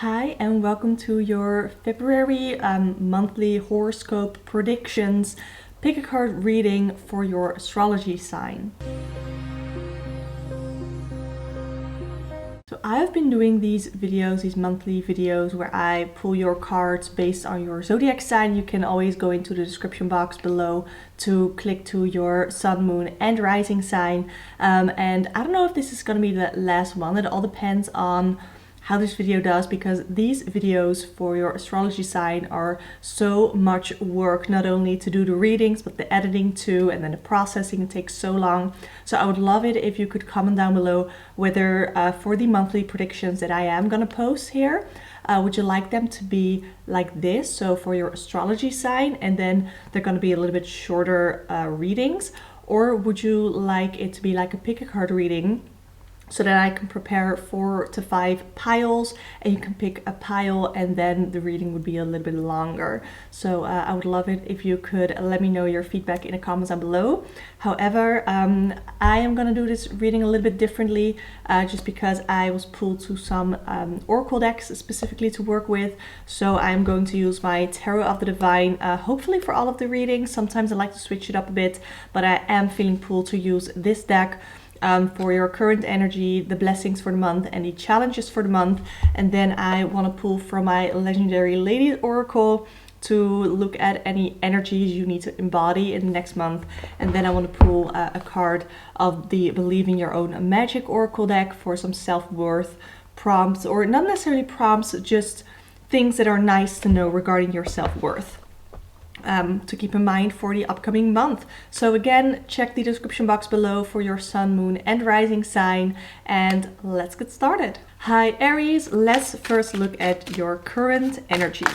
Hi and welcome to your February monthly horoscope predictions pick a card reading for your astrology sign. So I've been doing these monthly videos where I pull your cards based on your zodiac sign. You can always go into the description box below to click to your sun, moon and rising sign. And I don't know if this is going to be the last one. It all depends on how this video does, because these videos for your astrology sign are so much work, not only to do the readings but the editing too, and then the processing takes so long. So I would love it if you could comment down below whether for the monthly predictions that I am gonna post here, would you like them to be like this, so for your astrology sign, and then they're gonna be a little bit shorter readings, or would you like it to be like a pick a card reading, so that I can prepare 4 to 5 piles and you can pick a pile and then the reading would be a little bit longer. So I would love it if you could let me know your feedback in the comments down below. However, I am gonna do this reading a little bit differently just because I was pulled to some oracle decks specifically to work with. So I'm going to use my Tarot of the Divine, hopefully for all of the readings. Sometimes I like to switch it up a bit, but I am feeling pulled to use this deck for your current energy, the blessings for the month and the challenges for the month. And then I want to pull from my legendary lady oracle to look at any energies you need to embody in the next month. And then I want to pull a card of the Believe in Your Own Magic oracle deck for some self-worth prompts, or not necessarily prompts, just things that are nice to know regarding your self-worth. To keep in mind for the upcoming month. So again, check the description box below for your sun, moon and rising sign, and let's get started. Hi Aries, let's first look at your current energy.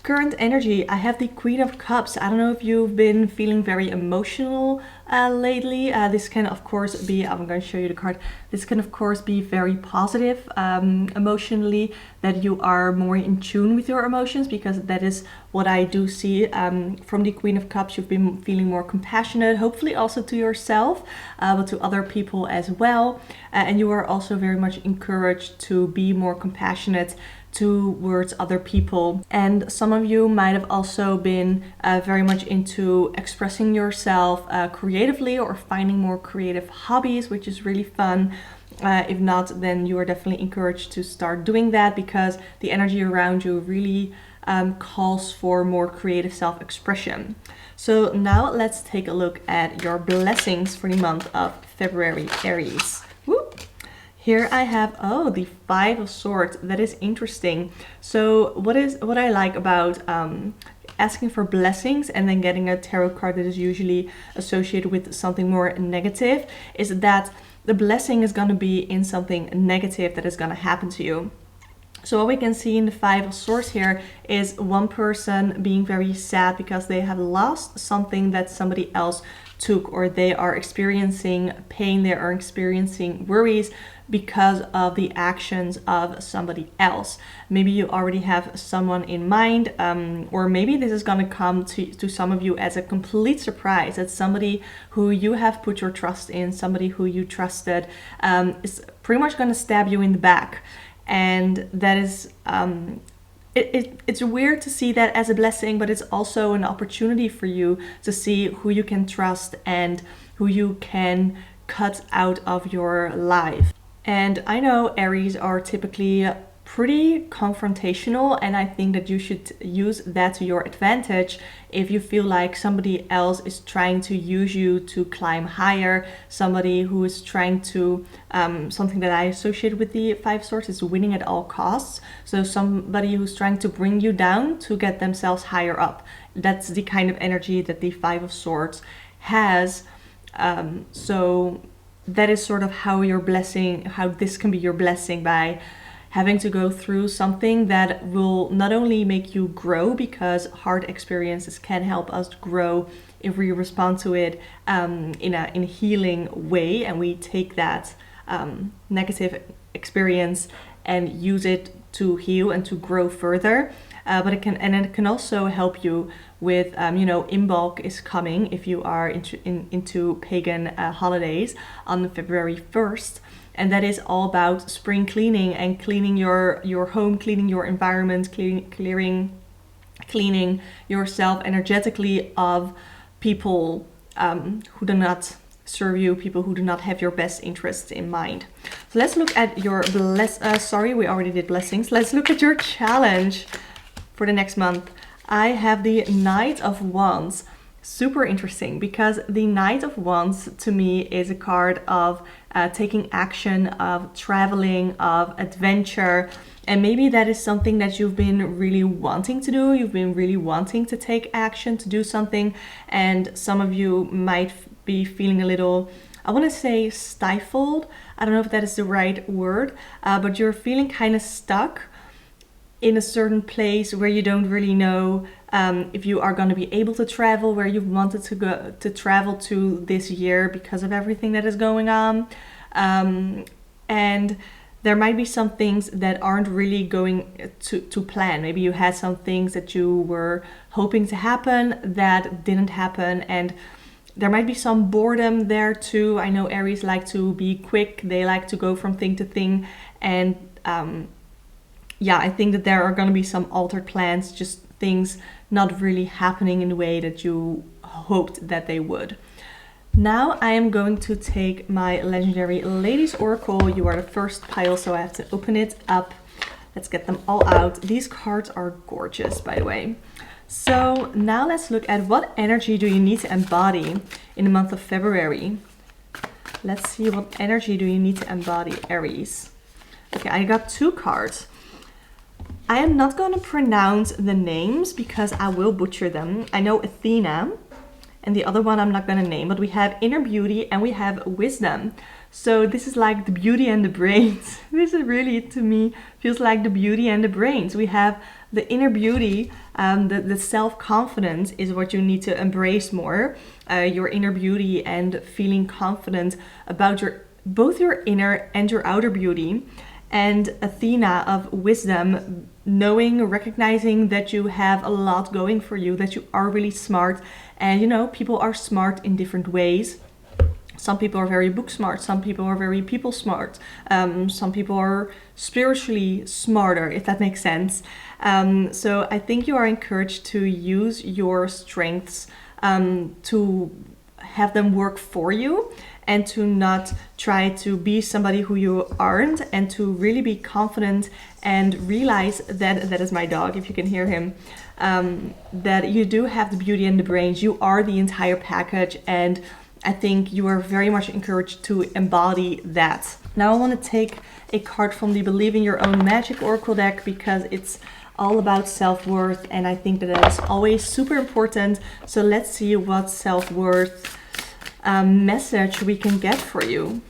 Current energy, I have the Queen of Cups. I don't know if you've been feeling very emotional lately. This can of course be, I'm going to show you the card. This can of course be very positive emotionally, that you are more in tune with your emotions, because that is what I do see from the Queen of Cups. You've been feeling more compassionate, hopefully also to yourself, but to other people as well. And you are also very much encouraged to be more compassionate towards other people. And some of you might have also been very much into expressing yourself creatively, or finding more creative hobbies, which is really fun. If not, then you are definitely encouraged to start doing that, because the energy around you really calls for more creative self-expression. So now let's take a look at your blessings for the month of February, Aries. Whoop. Here I have, oh, the Five of Swords. That is interesting. So what I like about asking for blessings and then getting a tarot card that is usually associated with something more negative is that the blessing is going to be in something negative that is going to happen to you. So what we can see in the Five of Swords here is one person being very sad because they have lost something that somebody else took, or they are experiencing pain, they are experiencing worries because of the actions of somebody else. Maybe you already have someone in mind, or maybe this is going to come to some of you as a complete surprise, that somebody who you have put your trust in, somebody who you trusted, is pretty much going to stab you in the back. And that is it's weird to see that as a blessing, but it's also an opportunity for you to see who you can trust and who you can cut out of your life. And I know Aries are typically pretty confrontational, and I think that you should use that to your advantage if you feel like somebody else is trying to use you to climb higher, somebody who is trying to, something that I associate with the Five of Swords is winning at all costs. So somebody who's trying to bring you down to get themselves higher up. That's the kind of energy that the Five of Swords has. So that is sort of how your blessing, how this can be your blessing, by having to go through something that will not only make you grow, because hard experiences can help us grow if we respond to it in a healing way, and we take that negative experience and use it to heal and to grow further. But it can also help you with, Imbolc is coming if you are into pagan holidays on February 1st. and that is all about spring cleaning and cleaning your home, cleaning your environment, cleaning yourself energetically of people who do not serve you, people who do not have your best interests in mind. So let's look at your we already did blessings. Let's look at your challenge for the next month. I have the Knight of Wands. Super interesting, because the Knight of Wands to me is a card of taking action, of traveling, of adventure. And maybe that is something that you've been really wanting to do. You've been really wanting to take action, to do something. And some of you might be feeling a little, I want to say stifled. I don't know if that is the right word, but you're feeling kind of stuck in a certain place where you don't really know if you are going to be able to travel where you've wanted to go to travel to this year because of everything that is going on. And there might be some things that aren't really going to plan. Maybe you had some things that you were hoping to happen that didn't happen, and there might be some boredom there too. I know Aries like to be quick. They like to go from thing to thing. And yeah, I think that there are going to be some altered plans, just things not really happening in the way that you hoped that they would. Now I am going to take my Legendary Ladies Oracle. You are the first pile, so I have to open it up. Let's get them all out. These cards are gorgeous, by the way. So now let's look at what energy do you need to embody in the month of February. Let's see, what energy do you need to embody, Aries? Okay, I got two cards. I am not going to pronounce the names because I will butcher them. I know Athena, and the other one I'm not going to name, but we have Inner Beauty and we have Wisdom. So this is like the beauty and the brains. This is really, to me, feels like the beauty and the brains. We have the inner beauty, the self-confidence is what you need to embrace more. Your inner beauty and feeling confident about both your inner and your outer beauty. And Athena of Wisdom, knowing, recognizing that you have a lot going for you, that you are really smart. And you know, people are smart in different ways. Some people are very book smart, some people are very people smart, some people are spiritually smarter, if that makes sense. So I think you are encouraged to use your strengths to have them work for you, and to not try to be somebody who you aren't, and to really be confident and realize that is my dog, if you can hear him, that you do have the beauty and the brains. You are the entire package, and I think you are very much encouraged to embody that. Now I want to take a card from the Believe in Your Own Magic Oracle deck, because it's all about self-worth, and I think that is always super important. So let's see what self-worth message we can get for you.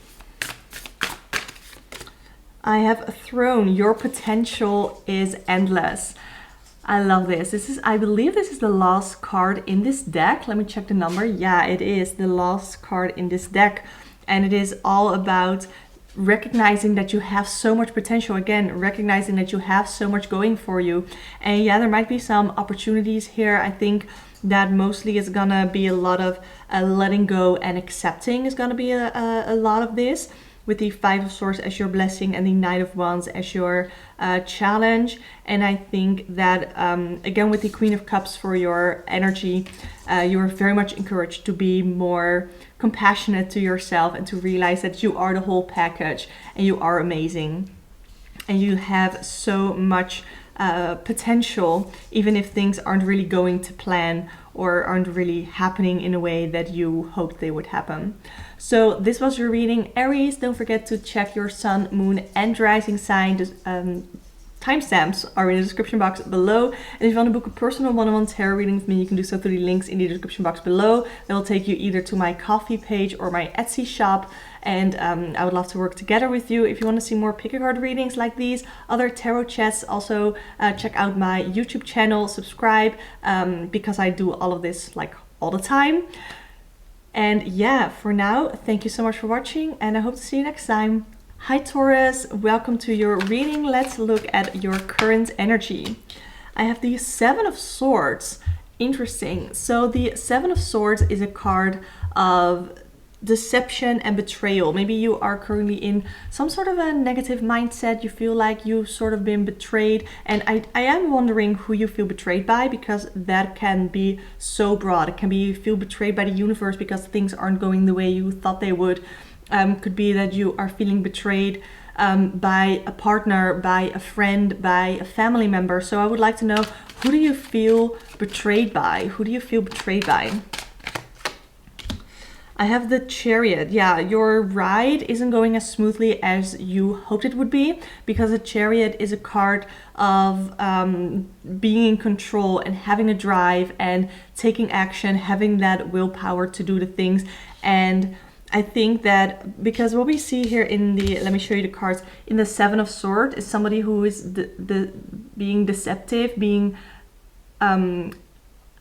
I have Throne. Your potential is endless. I love this. I believe this is the last card in this deck. Let me check the number. Yeah, it is the last card in this deck. And it is all about recognizing that you have so much potential. Again, recognizing that you have so much going for you. And yeah, there might be some opportunities here. I think that mostly is gonna be a lot of letting go and accepting is gonna be a lot of this, with the Five of Swords as your blessing and the Knight of Wands as your challenge. And I think that, again, with the Queen of Cups for your energy, you are very much encouraged to be more compassionate to yourself and to realize that you are the whole package and you are amazing. And you have so much potential, even if things aren't really going to plan or aren't really happening in a way that you hoped they would happen. So this was your reading, Aries. Don't forget to check your sun, moon and rising sign. Timestamps are in the description box below. And if you want to book a personal one-on-one tarot reading with me, you can do so through the links in the description box below. That will take you either to my Ko-fi page or my Etsy shop. And I would love to work together with you. If you want to see more pick-a-card readings like these, other tarot chats, also check out my YouTube channel, subscribe, because I do all of this like all the time. And yeah, for now, thank you so much for watching, and I hope to see you next time. Hi Taurus, welcome to your reading. Let's look at your current energy. I have the Seven of Swords. Interesting. So the Seven of Swords is a card of deception and betrayal. Maybe you are currently in some sort of a negative mindset. You feel like you've sort of been betrayed. And I am wondering who you feel betrayed by, because that can be so broad. It can be you feel betrayed by the universe because things aren't going the way you thought they would. Could be that you are feeling betrayed by a partner, by a friend, by a family member. So I would like to know, who do you feel betrayed by? Who do you feel betrayed by? I have the Chariot. Yeah, your ride isn't going as smoothly as you hoped it would be, because the Chariot is a card of being in control and having a drive and taking action, having that willpower to do the things. And I think that because what we see here in the, let me show you the cards, in the Seven of Swords is somebody who is being deceptive, being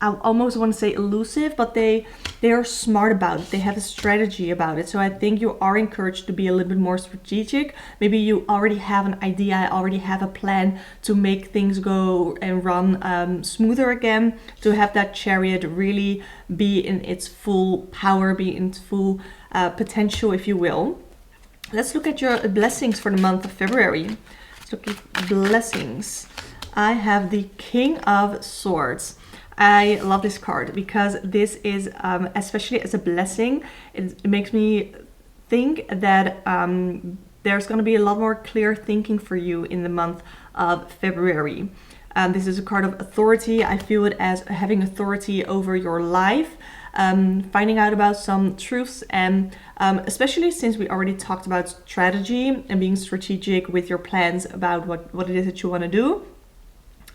I almost want to say elusive, but they are smart about it. They have a strategy about it. So I think you are encouraged to be a little bit more strategic. Maybe you already have an idea, already have a plan to make things go and run smoother again, to have that Chariot really be in its full power, be in its full potential, if you will. Let's look at your blessings for the month of February. Let's look at blessings. I have the King of Swords. I love this card because this is, especially as a blessing, it makes me think that there's going to be a lot more clear thinking for you in the month of February. This is a card of authority. I feel it as having authority over your life, finding out about some truths, and especially since we already talked about strategy and being strategic with your plans about what it is that you want to do.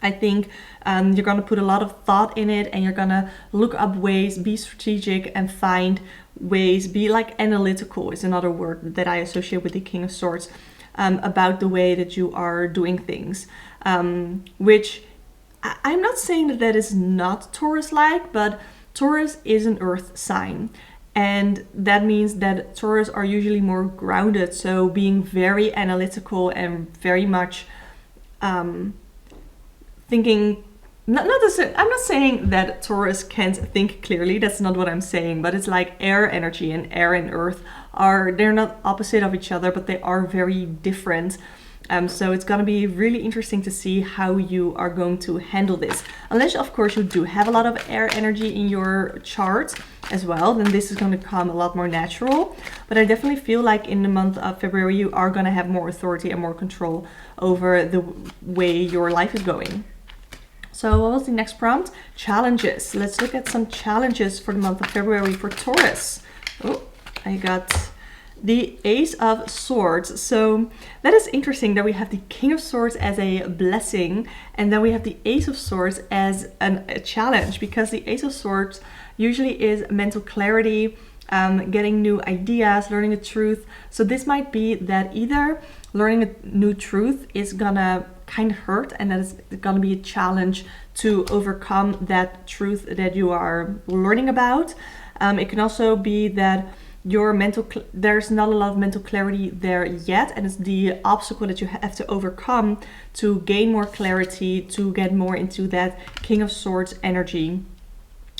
I think you're going to put a lot of thought in it, and you're going to look up ways, be strategic and find ways, be like analytical is another word that I associate with the King of Swords, about the way that you are doing things, which I'm not saying that that is not Taurus-like, but Taurus is an earth sign. And that means that Taurus are usually more grounded. So being very analytical and very much thinking, I'm not saying that Taurus can't think clearly, that's not what I'm saying, but it's like air energy, and air and earth they're not opposite of each other, but they are very different. So it's going to be really interesting to see how you are going to handle this. Unless, of course, you do have a lot of air energy in your chart as well, then this is going to come a lot more natural. But I definitely feel like in the month of February, you are going to have more authority and more control over the way your life is going. So what was the next prompt? Challenges. Let's look at some challenges for the month of February for Taurus. Oh, I got the Ace of Swords. So that is interesting that we have the King of Swords as a blessing, and then we have the Ace of Swords as a challenge, because the Ace of Swords usually is mental clarity, getting new ideas, learning the truth. So this might be that either learning a new truth is gonna kind of hurt, and that is gonna be a challenge to overcome that truth that you are learning about. It can also be that your there's not a lot of mental clarity there yet, and it's the obstacle that you have to overcome to gain more clarity, to get more into that King of Swords energy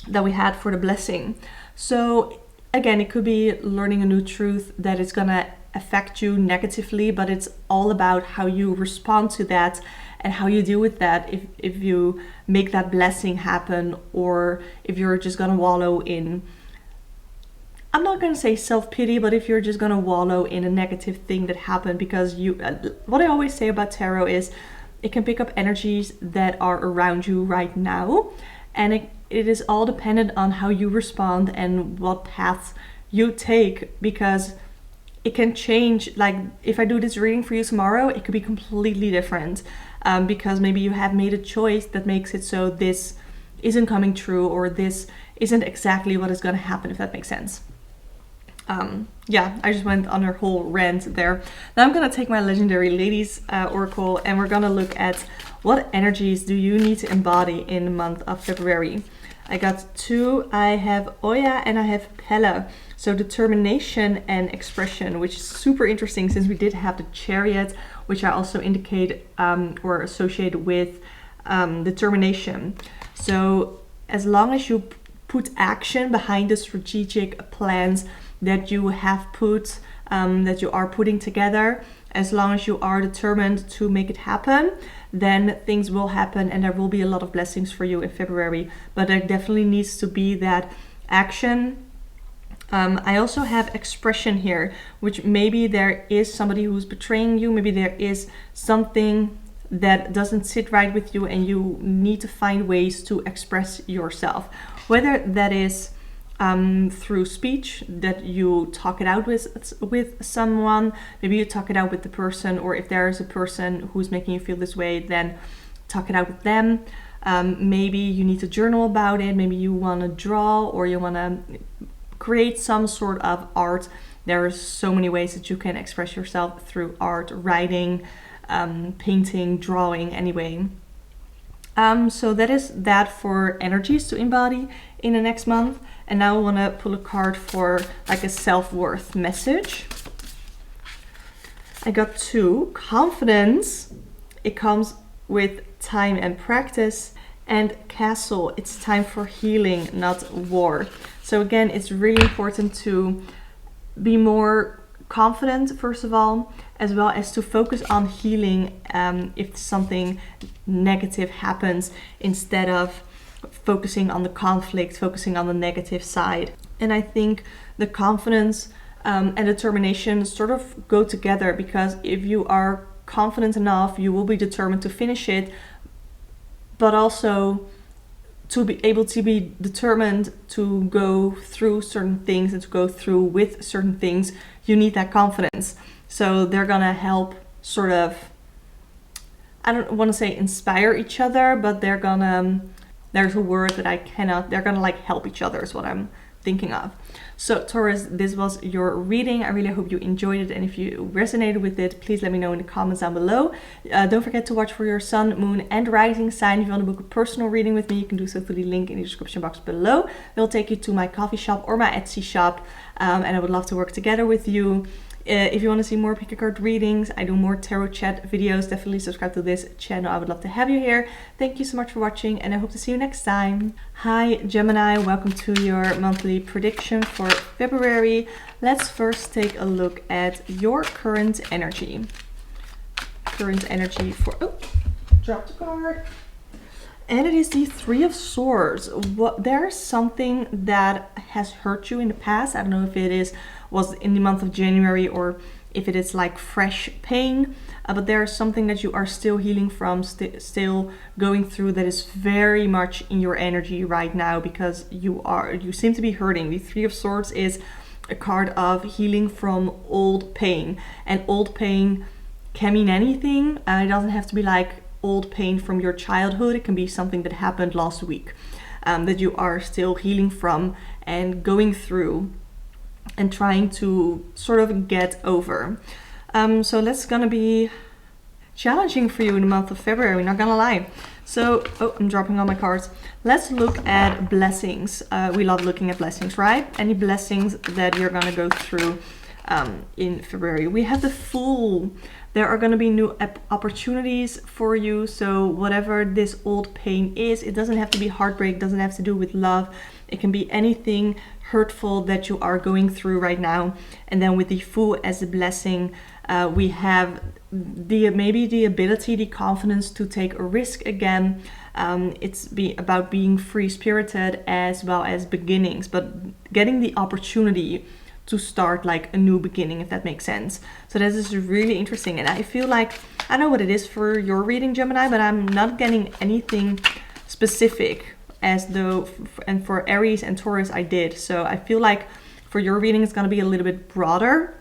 that we had for the blessing. So again, it could be learning a new truth that is gonna affect you negatively, but it's all about how you respond to that and how you deal with that, if you make that blessing happen, or if you're just gonna wallow in, I'm not going to say self-pity, but if you're just going to wallow in a negative thing that happened, because what I always say about tarot is it can pick up energies that are around you right now, and it is all dependent on how you respond and what paths you take, because it can change. Like if I do this reading for you tomorrow, it could be completely different, because maybe you have made a choice that makes it so this isn't coming true, or this isn't exactly what is going to happen, if that makes sense. Yeah, I just went on a whole rant there. Now I'm going to take my Legendary Ladies Oracle, and we're going to look at what energies do you need to embody in the month of February. I got two. I have Oya and I have Pella. So determination and expression, which is super interesting since we did have the Chariot, which I also indicate or associate with determination. So as long as you put action behind the strategic plans that you have put, that you are putting together, as long as you are determined to make it happen, then things will happen and there will be a lot of blessings for you in February. But there definitely needs to be that action. I also have expression here, which maybe there is somebody who's betraying you. Maybe there is something that doesn't sit right with you and you need to find ways to express yourself. Whether that is through speech, that you talk it out with someone, maybe you talk it out with the person, or if there is a person who's making you feel this way, then talk it out with them. Maybe you need to journal about it, maybe you want to draw, or you want to create some sort of art. There are so many ways that you can express yourself through art, writing, painting, drawing, anyway. So that is that for energies to embody in the next month. And now I want to pull a card for like a self-worth message. I got 2. Confidence. It comes with time and practice. And castle. It's time for healing, not war. So again, it's really important to be more confident, first of all, as well as to focus on healing if something negative happens, instead of focusing on the conflict, focusing on the negative side. And I think the confidence and determination sort of go together, because if you are confident enough, you will be determined to finish it, but also to be able to be determined to go through certain things and to go through with certain things, you need that confidence. So they're gonna help sort of, I don't want to say inspire each other, but they're gonna, there's a word that I cannot, they're gonna like help each other is what I'm thinking of. So Taurus, this was your reading. I really hope you enjoyed it, and if you resonated with it, please let me know in the comments down below. Don't forget to watch for your sun, moon and rising sign. If you want to book a personal reading with me, you can do so through the link in the description box below. It'll take you to my coffee shop or my Etsy shop, and I would love to work together with you. If you want to see more pick a card readings, I do more tarot chat videos. Definitely subscribe to this channel. I would love to have you here. Thank you so much for watching, and I hope to see you next time. Hi Gemini, welcome to your monthly prediction for February. Let's first take a look at your current energy. Current energy for, oh, dropped the card. And it is the 3 of Swords. There's something that has hurt you in the past. I don't know if it was in the month of January or if it is like fresh pain, but there's something that you are still healing from, still going through, that is very much in your energy right now, because you seem to be hurting. The 3 of Swords is a card of healing from old pain, and old pain can mean anything. It doesn't have to be like old pain from your childhood. It can be something that happened last week, that you are still healing from and going through and trying to sort of get over. So that's gonna be challenging for you in the month of February, not gonna lie. So, oh, I'm dropping all my cards. Let's look at blessings. We love looking at blessings, right? Any blessings that you're gonna go through in February. We have the Fool. There are going to be new opportunities for you. So whatever this old pain is, it doesn't have to be heartbreak, doesn't have to do with love. It can be anything hurtful that you are going through right now. And then with the Fool as a blessing, we have maybe the ability, the confidence to take a risk again. It's about being free-spirited as well as beginnings, but getting the opportunity to start like a new beginning, if that makes sense. So this is really interesting, and I feel like I know what it is for your reading, Gemini, but I'm not getting anything specific, as though, and for Aries and Taurus I did. So I feel like for your reading it's going to be a little bit broader,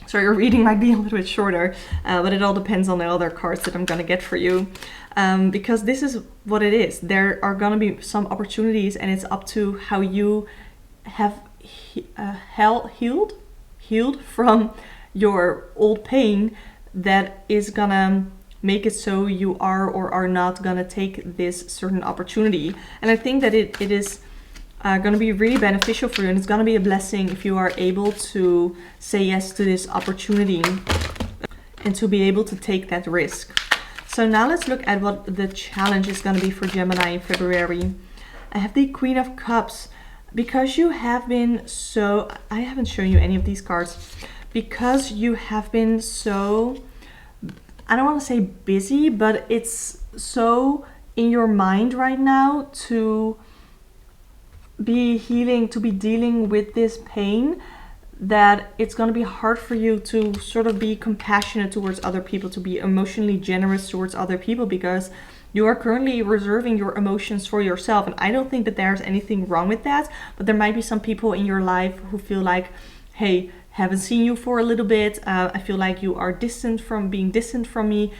so your reading might be a little bit shorter, but it all depends on the other cards that I'm going to get for you, because this is what it is. There are going to be some opportunities, and it's up to how you have healed from your old pain, that is gonna make it so you are or are not gonna take this certain opportunity. And I think that it is gonna be really beneficial for you, and it's gonna be a blessing if you are able to say yes to this opportunity and to be able to take that risk. So now let's look at what the challenge is gonna be for Gemini in February. I have the Queen of Cups. because you have been so, I haven't shown you any of these cards, because you have been so, I don't want to say busy, but it's so in your mind right now to be healing, to be dealing with this pain, that it's going to be hard for you to sort of be compassionate towards other people, to be emotionally generous towards other people, because you are currently reserving your emotions for yourself. And I don't think that there's anything wrong with that, but there might be some people in your life who feel like, hey, haven't seen you for a little bit, I feel like you are distant from me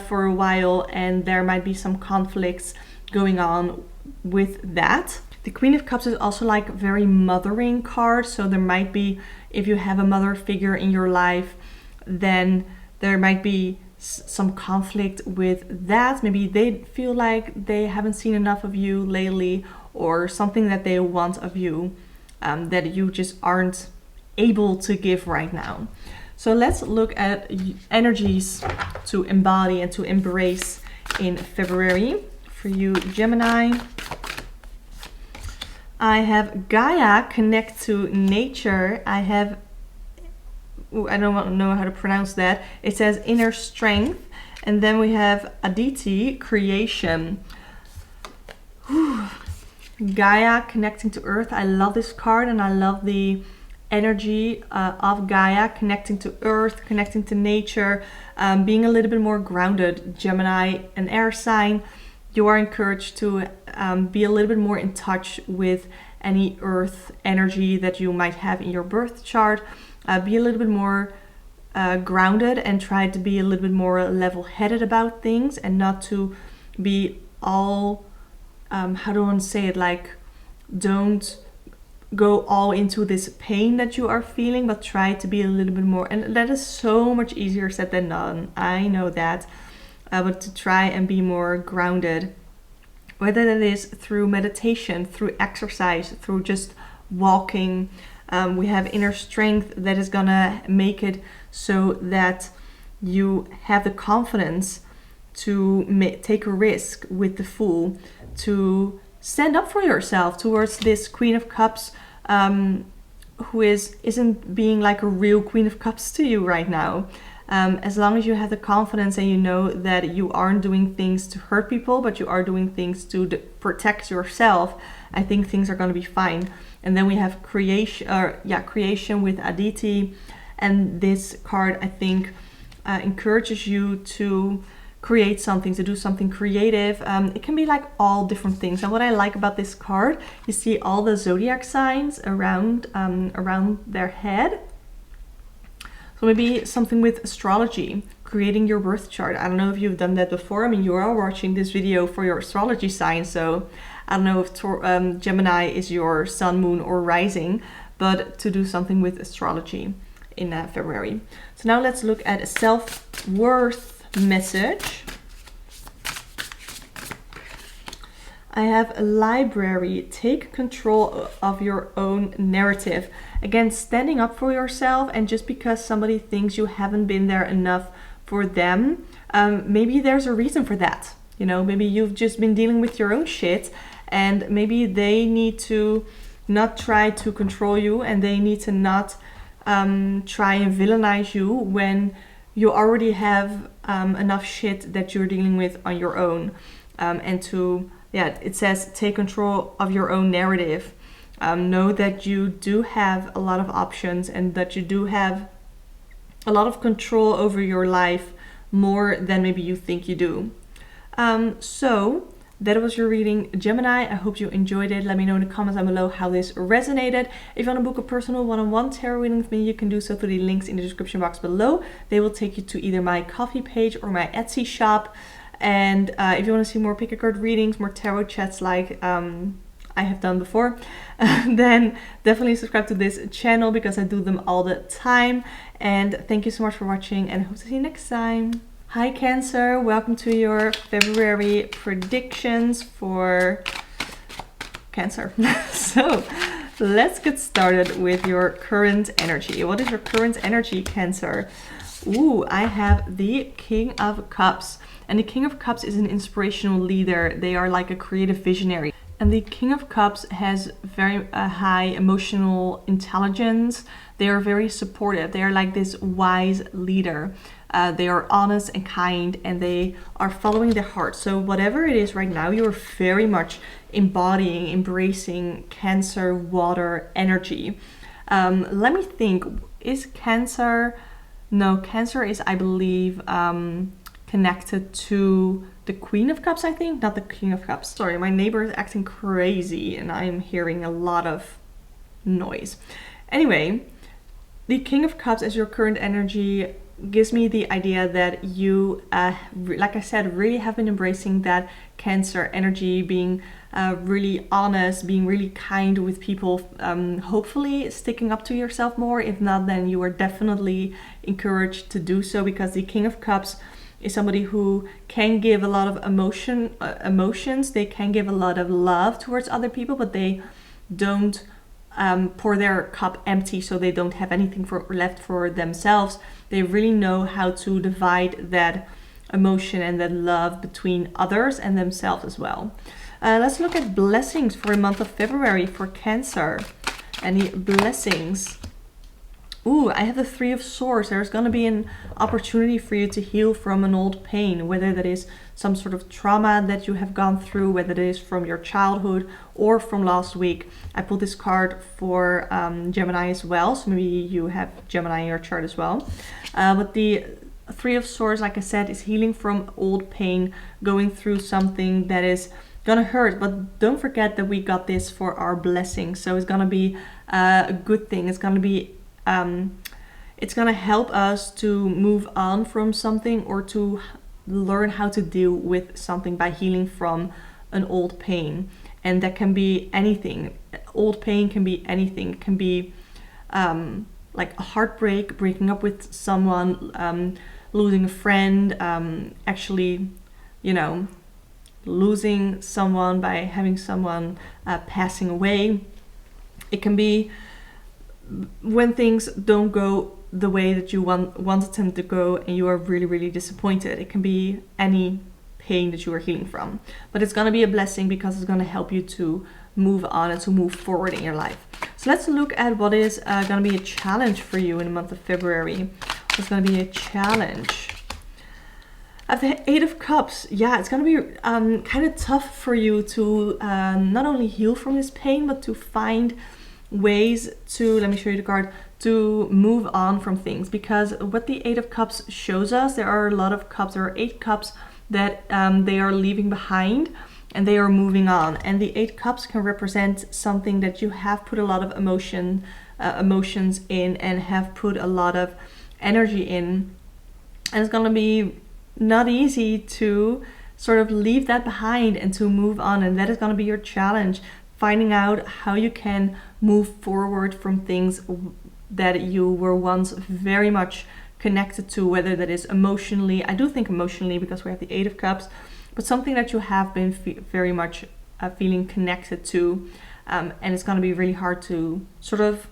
for a while, and there might be some conflicts going on with that. The Queen of Cups is also like a very mothering card, so there might be, if you have a mother figure in your life, then there might be some conflict with that. Maybe they feel like they haven't seen enough of you lately, or something that they want of you that you just aren't able to give right now. So let's look at energies to embody and to embrace in February for you, Gemini. I have Gaia, connect to nature. I have, I don't know how to pronounce that. It says inner strength. And then we have Aditi, creation. Whew. Gaia, connecting to earth. I love this card, and I love the energy of Gaia, connecting to earth, connecting to nature, being a little bit more grounded. Gemini, an air sign. You are encouraged to be a little bit more in touch with any earth energy that you might have in your birth chart. Be a little bit more grounded, and try to be a little bit more level-headed about things, and not to be all, how do I want to say it, like, don't go all into this pain that you are feeling, but try to be a little bit more, and that is so much easier said than done, I know that, but to try and be more grounded, whether that is through meditation, through exercise, through just walking. We have inner strength that is gonna make it so that you have the confidence to take a risk with the Fool, to stand up for yourself towards this Queen of Cups, who isn't being like a real Queen of Cups to you right now. As long as you have the confidence and you know that you aren't doing things to hurt people, but you are doing things to protect yourself, I think things are going to be fine. And then we have creation with Aditi, and this card, I think, encourages you to create something, to do something creative. It can be like all different things. And what I like about this card, you see all the zodiac signs around their head. So maybe something with astrology, creating your birth chart. I don't know if you've done that before. I mean, you are watching this video for your astrology sign, so I don't know if Gemini is your sun, moon, or rising, but to do something with astrology in February. So now let's look at a self-worth message. I have a library. Take control of your own narrative. Again, standing up for yourself, and just because somebody thinks you haven't been there enough for them, maybe there's a reason for that. You know, maybe you've just been dealing with your own shit, and maybe they need to not try to control you, and they need to not try and villainize you when you already have enough shit that you're dealing with on your own. And to, it says take control of your own narrative. Know that you do have a lot of options, and that you do have a lot of control over your life, more than maybe you think you do. So that was your reading, Gemini. I hope you enjoyed it. Let me know in the comments down below how this resonated. If you want to book a personal one-on-one tarot reading with me, you can do so through the links in the description box below. They will take you to either my Ko-fi page or my Etsy shop. And if you want to see more pick-a-card readings, more tarot chats like I have done before, then definitely subscribe to this channel, because I do them all the time. And thank you so much for watching, and I hope to see you next time. Hi Cancer, welcome to your February predictions for Cancer. So let's get started with your current energy. What is your current energy, Cancer? Ooh, I have the King of Cups. And the King of Cups is an inspirational leader. They are like a creative visionary. And the King of Cups has very high emotional intelligence. They are very supportive. They are like this wise leader. They are honest and kind, and they are following their heart. So whatever it is right now, you're very much embodying, embracing Cancer water energy. Let me think. Is Cancer... No, Cancer is, I believe, connected to the Queen of Cups, I think, not the King of Cups. Sorry, my neighbor is acting crazy and I'm hearing a lot of noise. Anyway, the King of Cups as your current energy gives me the idea that you, like I said, really have been embracing that Cancer energy, being really honest, being really kind with people, hopefully sticking up to yourself more. If not, then you are definitely encouraged to do so, because the King of Cups is somebody who can give a lot of emotions. They can give a lot of love towards other people, but they don't pour their cup empty, so they don't have anything left for themselves. They really know how to divide that emotion and that love between others and themselves as well. Let's look at blessings for the month of February for Cancer. Any blessings? Ooh, I have the Three of Swords. There's going to be an opportunity for you to heal from an old pain, whether that is some sort of trauma that you have gone through, whether it is from your childhood or from last week. I pulled this card for Gemini as well, so maybe you have Gemini in your chart as well. But the Three of Swords, like I said, is healing from old pain, going through something that is gonna hurt, but don't forget that we got this for our blessing. So it's gonna be a good thing. It's gonna be it's gonna help us to move on from something, or to learn how to deal with something by healing from an old pain. And that can be anything. Old pain can be anything. It can be like a heartbreak, breaking up with someone, losing a friend, actually, you know, losing someone by having someone passing away. It can be when things don't go the way that you wanted them to go and you are really, really disappointed. It can be any pain that you are healing from. But it's going to be a blessing, because it's going to help you to move on and to move forward in your life. So let's look at what is going to be a challenge for you in the month of February. What's going to be a challenge? At the Eight of Cups, yeah, it's going to be kind of tough for you to not only heal from this pain, but to find ways to, let me show you the card, to move on from things. Because what the Eight of Cups shows us, there are a lot of cups, there are 8 cups that they are leaving behind and they are moving on. And the 8 cups can represent something that you have put a lot of emotions in and have put a lot of energy in. And it's going to be not easy to sort of leave that behind and to move on. And that is going to be your challenge, finding out how you can move forward from things that you were once very much connected to, whether that is emotionally. I do think emotionally, because we have the Eight of Cups, but something that you have been very much feeling connected to. And it's going to be really hard to sort of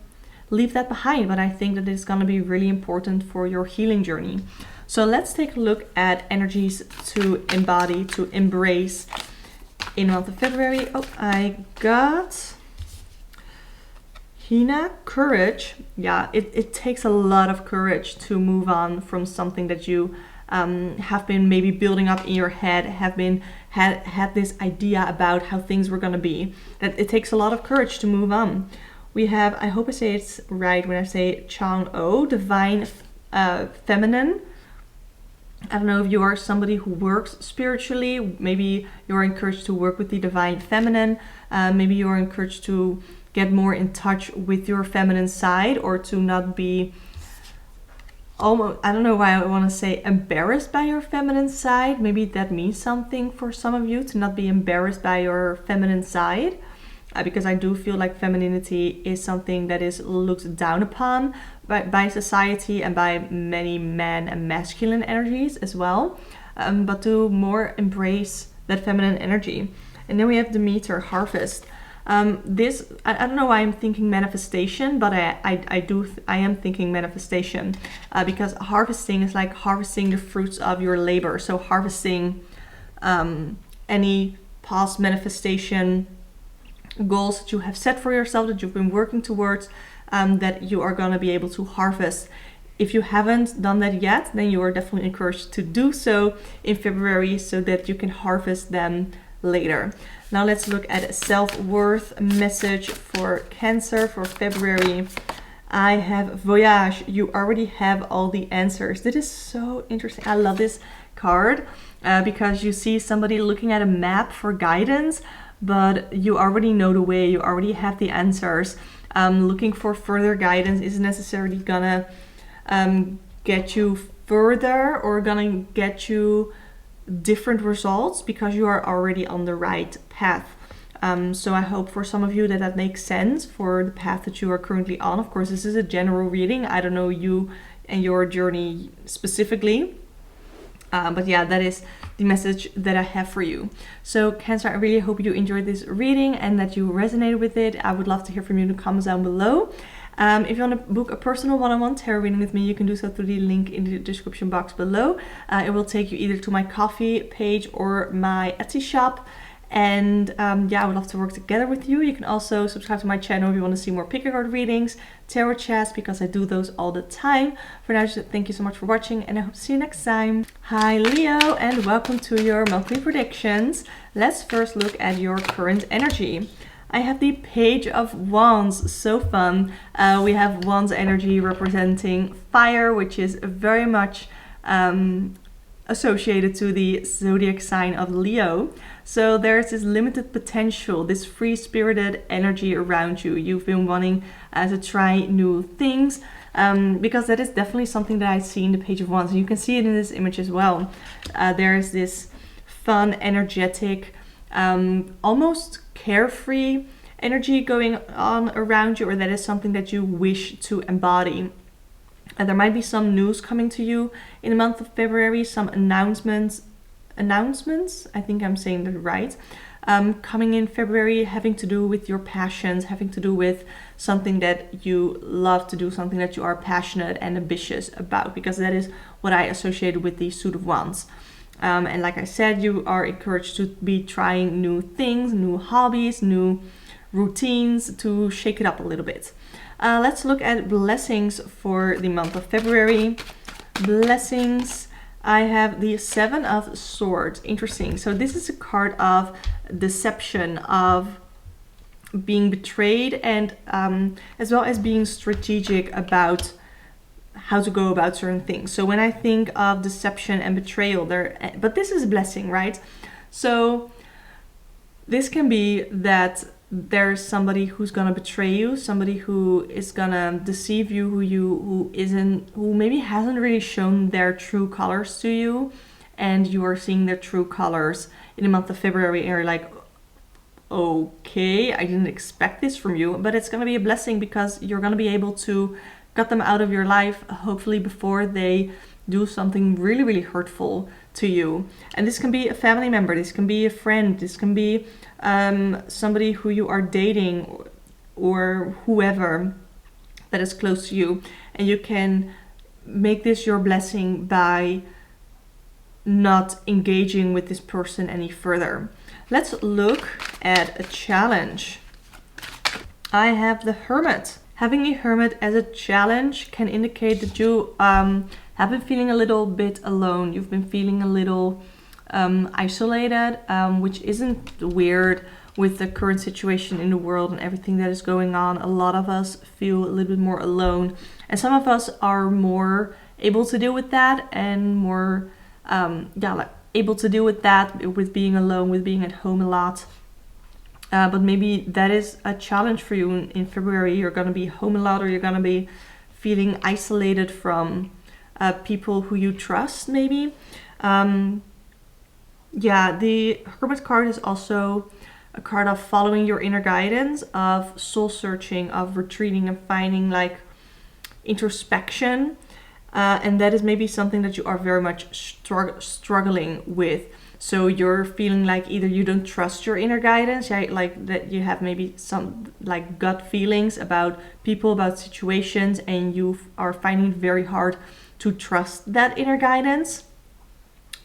leave that behind, but I think that it's going to be really important for your healing journey. So let's take a look at energies to embody, to embrace in the month of February. Oh, I got Hina, courage. Yeah, it takes a lot of courage to move on from something that you have been maybe building up in your head, had this idea about how things were going to be. That it takes a lot of courage to move on. We have, I hope I say it's right when I say Chang-O, divine feminine. I don't know if you are somebody who works spiritually. Maybe you're encouraged to work with the divine feminine. Maybe you're encouraged to get more in touch with your feminine side, or to not be almost, I don't know why I want to say embarrassed by your feminine side. Maybe that means something for some of you, to not be embarrassed by your feminine side. Because I do feel like femininity is something that is looked down upon by society and by many men and masculine energies as well. But to more embrace that feminine energy. And then we have Demeter, harvest. This, I don't know why I'm thinking manifestation, but I am thinking manifestation, because harvesting is like harvesting the fruits of your labor. So harvesting any past manifestation goals that you have set for yourself, that you've been working towards, that you are going to be able to harvest. If you haven't done that yet, then you are definitely encouraged to do so in February so that you can harvest them later. Now let's look at a self-worth message for Cancer for February. I have Voyage. You already have all the answers. This is so interesting. I love this card because you see somebody looking at a map for guidance, but you already know the way. You already have the answers. Looking for further guidance isn't necessarily gonna get you further or gonna get you different results because you are already on the right path. So I hope for some of you that makes sense for the path that you are currently on. Of course, this is a general reading. I don't know you and your journey specifically. But yeah, that is the message that I have for you. So Cancer, I really hope you enjoyed this reading and that you resonated with it. I would love to hear from you in the comments down below. If you want to book a personal one-on-one tarot reading with me, you can do so through the link in the description box below. It will take you either to my coffee page or my Etsy shop. And yeah, I would love to work together with you. You can also subscribe to my channel if you want to see more pick a card readings, tarot chats, because I do those all the time. For now, just thank you so much for watching, and I hope to see you next time. Hi Leo, and welcome to your monthly predictions. Let's first look at your current energy. I have the Page of Wands, so fun. We have Wands energy representing fire, which is very much associated to the zodiac sign of Leo. So there's this limited potential, this free-spirited energy around you. You've been wanting to try new things because that is definitely something that I see in the Page of Wands. And you can see it in this image as well. There's this fun, energetic, almost carefree energy going on around you, or that is something that you wish to embody. And there might be some news coming to you in the month of February, some announcements, I think I'm saying that right, coming in February, having to do with your passions, having to do with something that you love to do, something that you are passionate and ambitious about, because that is what I associated with the Suit of Wands. And like I said, you are encouraged to be trying new things, new hobbies, new routines, to shake it up a little bit. Let's look at blessings for the month of February. Blessings. I have the Seven of Swords. Interesting. So this is a card of deception, of being betrayed, and as well as being strategic about how to go about certain things. So when I think of deception and betrayal, but this is a blessing, right? So this can be that there's somebody who's gonna betray you, somebody who is gonna deceive you, who maybe hasn't really shown their true colors to you, and you are seeing their true colors in the month of February, and you're like, okay, I didn't expect this from you, but it's gonna be a blessing because you're gonna be able to cut them out of your life, hopefully before they do something really, really hurtful to you. And this can be a family member, this can be a friend, this can be somebody who you are dating, or whoever that is close to you. And you can make this your blessing by not engaging with this person any further. Let's look at a challenge. I have the Hermit. Having a Hermit as a challenge can indicate that you have been feeling a little bit alone. You've been feeling a little isolated, which isn't weird with the current situation in the world and everything that is going on. A lot of us feel a little bit more alone, and some of us are more able to deal with that, and more able to deal with that, with being alone, with being at home a lot. But maybe that is a challenge for you in February. You're going to be home a lot, or you're going to be feeling isolated from people who you trust, maybe. Yeah, the Hermit card is also a card of following your inner guidance, of soul searching, of retreating and finding like introspection. And that is maybe something that you are very much struggling with. So you're feeling like either you don't trust your inner guidance, right? Like that you have maybe some like gut feelings about people, about situations, and you are finding it very hard to trust that inner guidance.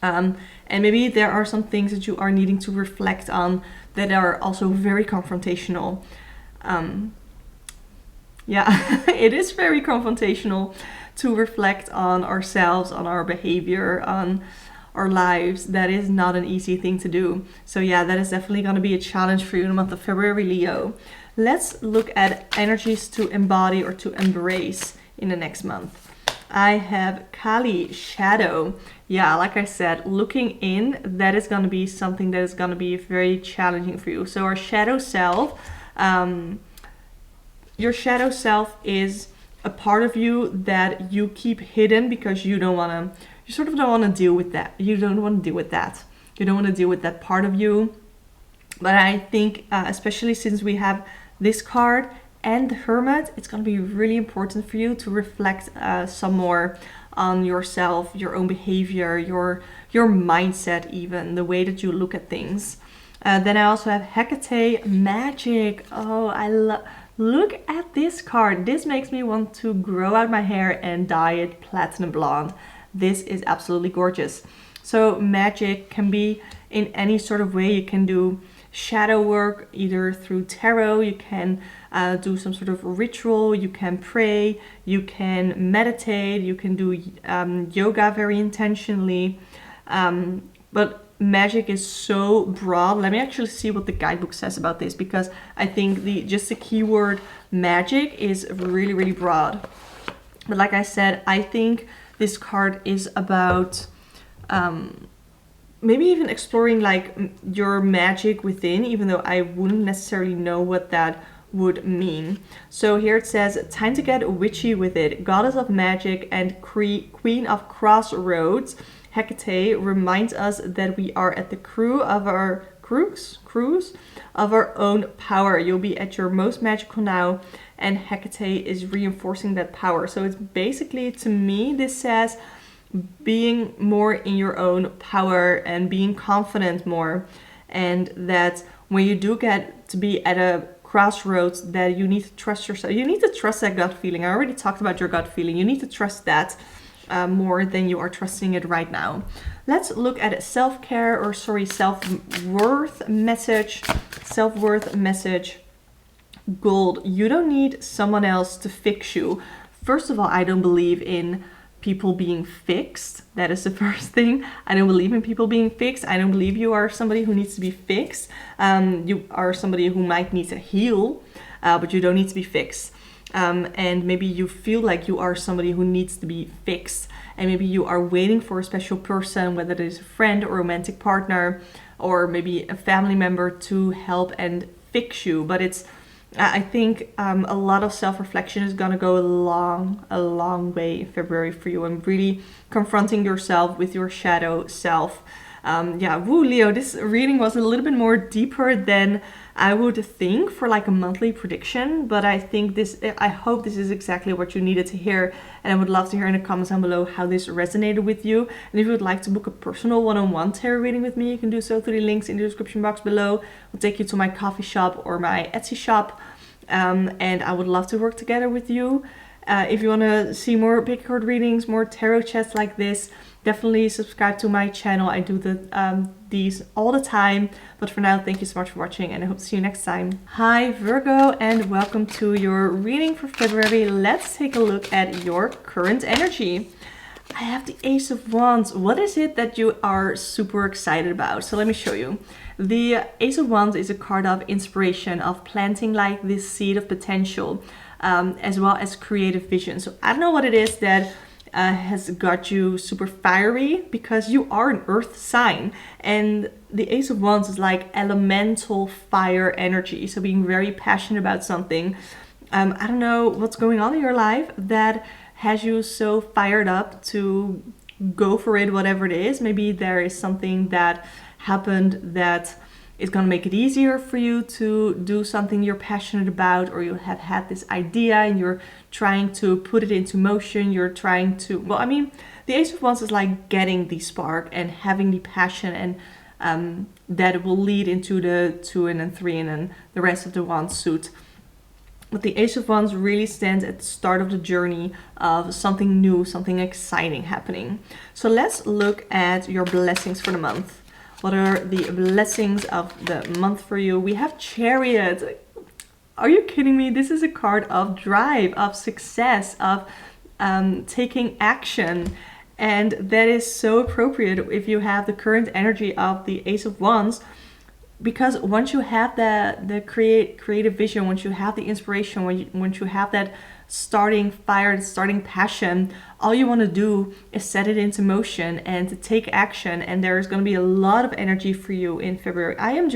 And maybe there are some things that you are needing to reflect on that are also very confrontational. Yeah, it is very confrontational to reflect on ourselves, on our behavior, on our lives. That is not an easy thing to do. So yeah, that is definitely going to be a challenge for you in the month of February, Leo. Let's look at energies to embody or to embrace in the next month. I have Kali, shadow. Yeah, like I said, looking in, that is going to be something that is going to be very challenging for you. So our shadow self, your shadow self is a part of you that you keep hidden because you sort of don't want to deal with that. You don't want to deal with that. You don't want to deal with that part of you. But I think, especially since we have this card and the Hermit, it's going to be really important for you to reflect some more on yourself, your own behavior, your mindset, even the way that you look at things. Then I also have Hecate, magic. Oh, look at this card. This makes me want to grow out my hair and dye it platinum blonde. This is absolutely gorgeous. So magic can be in any sort of way. You can do shadow work either through tarot, you can do some sort of ritual, you can pray, you can meditate, you can do yoga very intentionally. But magic is so broad. Let me actually see what the guidebook says about this, because I think just the keyword magic is really, really broad. But like I said, I think this card is about maybe even exploring like your magic within, even though I wouldn't necessarily know what that would mean. So here it says, time to get witchy with it. Goddess of magic and queen of crossroads, Hecate reminds us that we are at the cruise of our own power. You'll be at your most magical now, and Hecate is reinforcing that power. So it's basically, to me, this says being more in your own power and being confident more, and that when you do get to be at a crossroads, that you need to trust yourself. You need to trust that gut feeling. I already talked about your gut feeling. You need to trust that more than you are trusting it right now. Let's look at self-care, or self-worth message. Self-worth message. Gold. You don't need someone else to fix you. First of all, I don't believe in people being fixed. That is the first thing. I don't believe in people being fixed. I don't believe you are somebody who needs to be fixed. You are somebody who might need to heal, but you don't need to be fixed. And maybe you feel like you are somebody who needs to be fixed, and maybe you are waiting for a special person, whether it is a friend or romantic partner, or maybe a family member, to help and fix you. But I think a lot of self-reflection is going to go a long way in February for you, and really confronting yourself with your shadow self. Leo, this reading was a little bit more deeper than I would think for like a monthly prediction, but I hope this is exactly what you needed to hear, and I would love to hear in the comments down below how this resonated with you. And if you would like to book a personal one-on-one tarot reading with me, you can do so through the links in the description box below. I'll take you to my coffee shop or my Etsy shop, and I would love to work together with you. If you want to see more pick card readings, more tarot chats like this, definitely subscribe to my channel. I do these all the time. But for now, thank you so much for watching, and I hope to see you next time. Hi Virgo, and welcome to your reading for February. Let's take a look at your current energy. I have the Ace of Wands. What is it that you are super excited about? So let me show you. The Ace of Wands is a card of inspiration, of planting like this seed of potential, as well as creative vision. So I don't know what it is that has got you super fiery, because you are an earth sign, and the Ace of Wands is like elemental fire energy. So being very passionate about something. I don't know what's going on in your life that has you so fired up to go for it, whatever it is. Maybe there is something that happened that is going to make it easier for you to do something you're passionate about, or you have had this idea and you're trying to put it into motion. You're trying to, the Ace of Wands is like getting the spark and having the passion, and that will lead into the 2 and then 3 and then the rest of the Wands suit. But the Ace of Wands really stands at the start of the journey of something new, something exciting happening. So let's look at your blessings for the month. What are the blessings of the month for you? We have Chariot. Are you kidding me? This is a card of drive, of success, of taking action. And that is so appropriate if you have the current energy of the Ace of Wands. Because once you have the creative vision, once you have the inspiration, once you have that starting fire, the starting passion, all you want to do is set it into motion and to take action. And there's going to be a lot of energy for you in February. I'm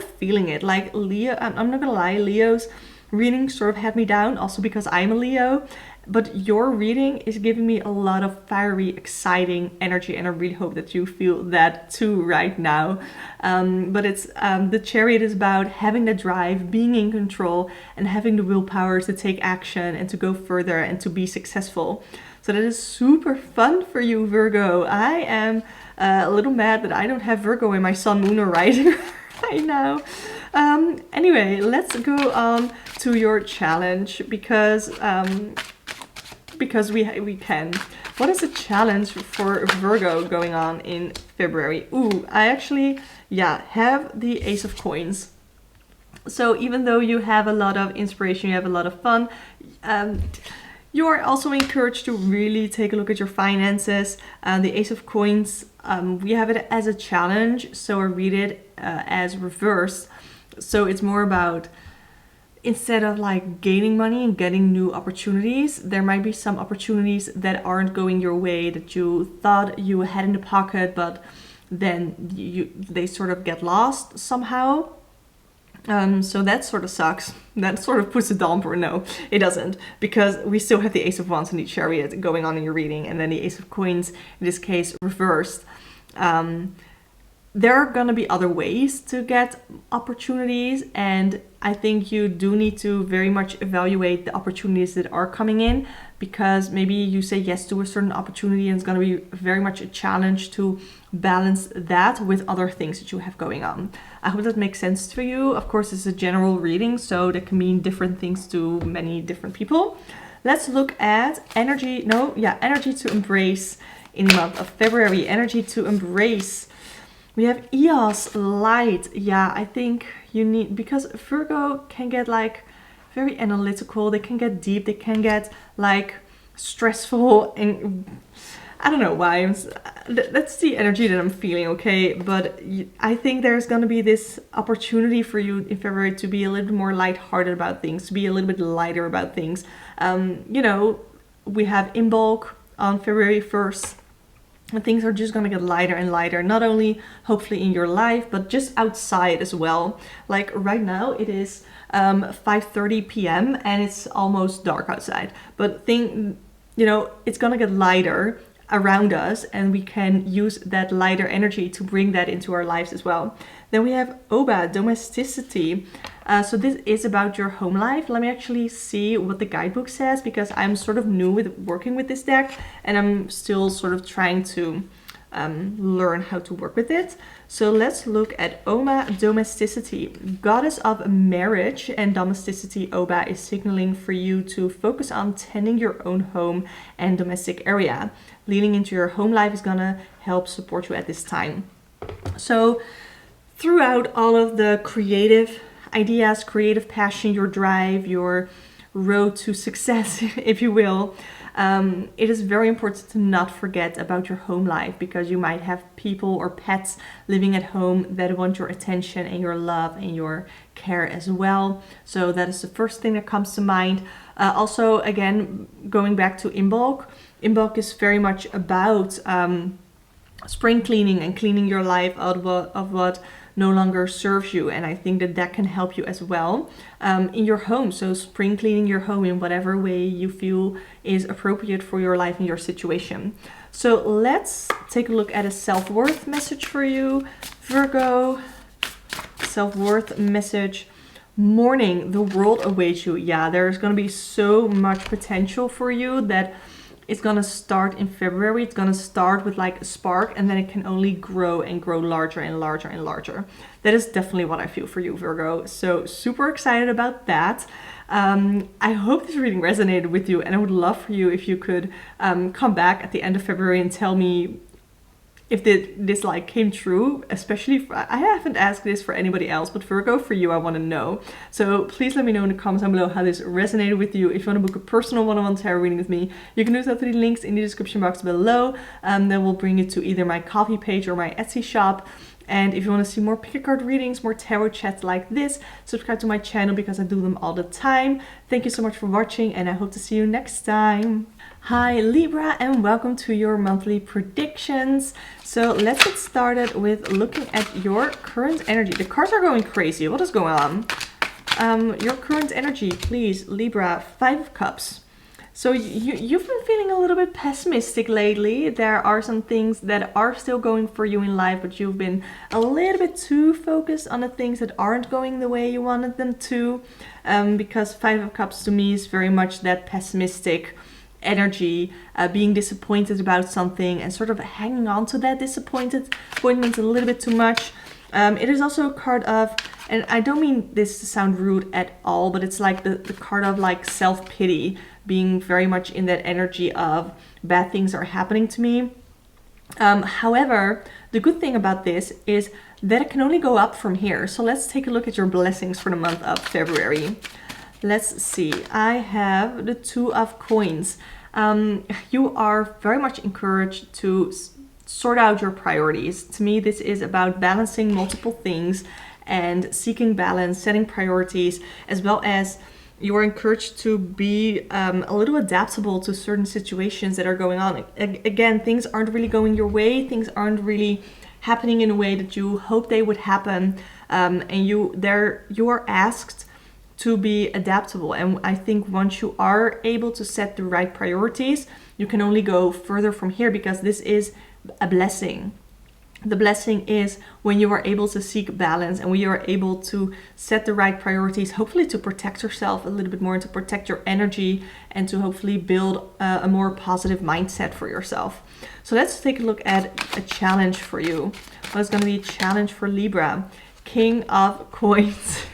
feeling it. Like Leo, I'm not gonna lie, Leo's reading sort of had me down, also because I'm a Leo. But your reading is giving me a lot of fiery, exciting energy, and I really hope that you feel that too right now. But it's the Chariot is about having the drive, being in control, and having the willpower to take action and to go further and to be successful. So that is super fun for you, Virgo. I am a little mad that I don't have Virgo in my Sun, Moon, or Rising right now. Anyway, let's go on to your challenge because we can. What is the challenge for Virgo going on in February? Ooh, I actually, have the Ace of Coins. So even though you have a lot of inspiration, you have a lot of fun, you are also encouraged to really take a look at your finances. The Ace of Coins, we have it as a challenge, so I read it as reverse. So it's more about, instead of like gaining money and getting new opportunities, there might be some opportunities that aren't going your way that you thought you had in the pocket, but then they sort of get lost somehow. So that sort of sucks. That sort of puts a damper. No, it doesn't, because we still have the Ace of Wands and the Chariot going on in your reading, and then the Ace of Coins, in this case, reversed. There are going to be other ways to get opportunities, and I think you do need to very much evaluate the opportunities that are coming in, because maybe you say yes to a certain opportunity and it's going to be very much a challenge to balance that with other things that you have going on. I hope that makes sense for you. Of course, it's a general reading, so that can mean different things to many different people. Let's look at energy to embrace in the month of February. Energy to embrace. We have Eos, light. Yeah, I think you need, because Virgo can get like very analytical, they can get deep, they can get like stressful, and I don't know why. That's the energy that I'm feeling, okay? But I think there's going to be this opportunity for you in February to be a little bit more lighthearted about things, to be a little bit lighter about things. We have in bulk on February 1st. And things are just going to get lighter and lighter, not only hopefully in your life, but just outside as well. Like right now it is 5:30 p.m. and it's almost dark outside. But it's going to get lighter around us, and we can use that lighter energy to bring that into our lives as well. Then we have Oba, domesticity. So this is about your home life. Let me actually see what the guidebook says, because I'm sort of new with working with this deck and I'm still sort of trying to learn how to work with it. So let's look at Oma, domesticity. Goddess of marriage and domesticity, Oba is signaling for you to focus on tending your own home and domestic area. Leaning into your home life is gonna help support you at this time. So throughout all of the creative ideas, creative passion, your drive, your road to success, if you will, it is very important to not forget about your home life, because you might have people or pets living at home that want your attention and your love and your care as well. So that is the first thing that comes to mind. Also, again, going back to Imbolc is very much about spring cleaning and cleaning your life out of what no longer serves you, and I think that can help you as well in your home. So spring cleaning your home in whatever way you feel is appropriate for your life and your situation. So let's take a look at a self-worth message for you, Virgo. Self-worth message. Morning, the world awaits you. Yeah, there's going to be so much potential for you that it's gonna start in February. It's gonna start with like a spark, and then it can only grow and grow larger and larger and larger. That is definitely what I feel for you, Virgo. So super excited about that. I hope this reading resonated with you, and I would love for you if you could come back at the end of February and tell me if this like came true, especially I haven't asked this for anybody else, but Virgo, for you, I want to know. So please let me know in the comments down below how this resonated with you. If you want to book a personal one-on-one tarot reading with me, you can do so through the links in the description box below. That will bring you to either my coffee page or my Etsy shop. And if you want to see more pick a card readings, more tarot chats like this, subscribe to my channel because I do them all the time. Thank you so much for watching, and I hope to see you next time. Hi Libra, and welcome to your monthly predictions. So let's get started with looking at your current energy. The cards are going crazy. What is going on? Your current energy, please, Libra. 5 of Cups. So you've been feeling a little bit pessimistic lately. There are some things that are still going for you in life, but you've been a little bit too focused on the things that aren't going the way you wanted them to. Because 5 of Cups to me is very much that pessimistic energy, being disappointed about something and sort of hanging on to that disappointment a little bit too much. It is also a card of, and I don't mean this to sound rude at all, but it's like the card of like self-pity, being very much in that energy of bad things are happening to me. However, the good thing about this is that it can only go up from here. So let's take a look at your blessings for the month of February. Let's see. I have the 2 of Coins. You are very much encouraged to sort out your priorities. To me, this is about balancing multiple things and seeking balance, setting priorities, as well as you're encouraged to be a little adaptable to certain situations that are going on. Again, things aren't really going your way. Things aren't really happening in a way that you hope they would happen. And you are asked to be adaptable. And I think once you are able to set the right priorities, you can only go further from here, because this is a blessing. The blessing is when you are able to seek balance and when you are able to set the right priorities, hopefully to protect yourself a little bit more and to protect your energy and to hopefully build a more positive mindset for yourself. So let's take a look at a challenge for you. What is going to be a challenge for Libra? King of Coins.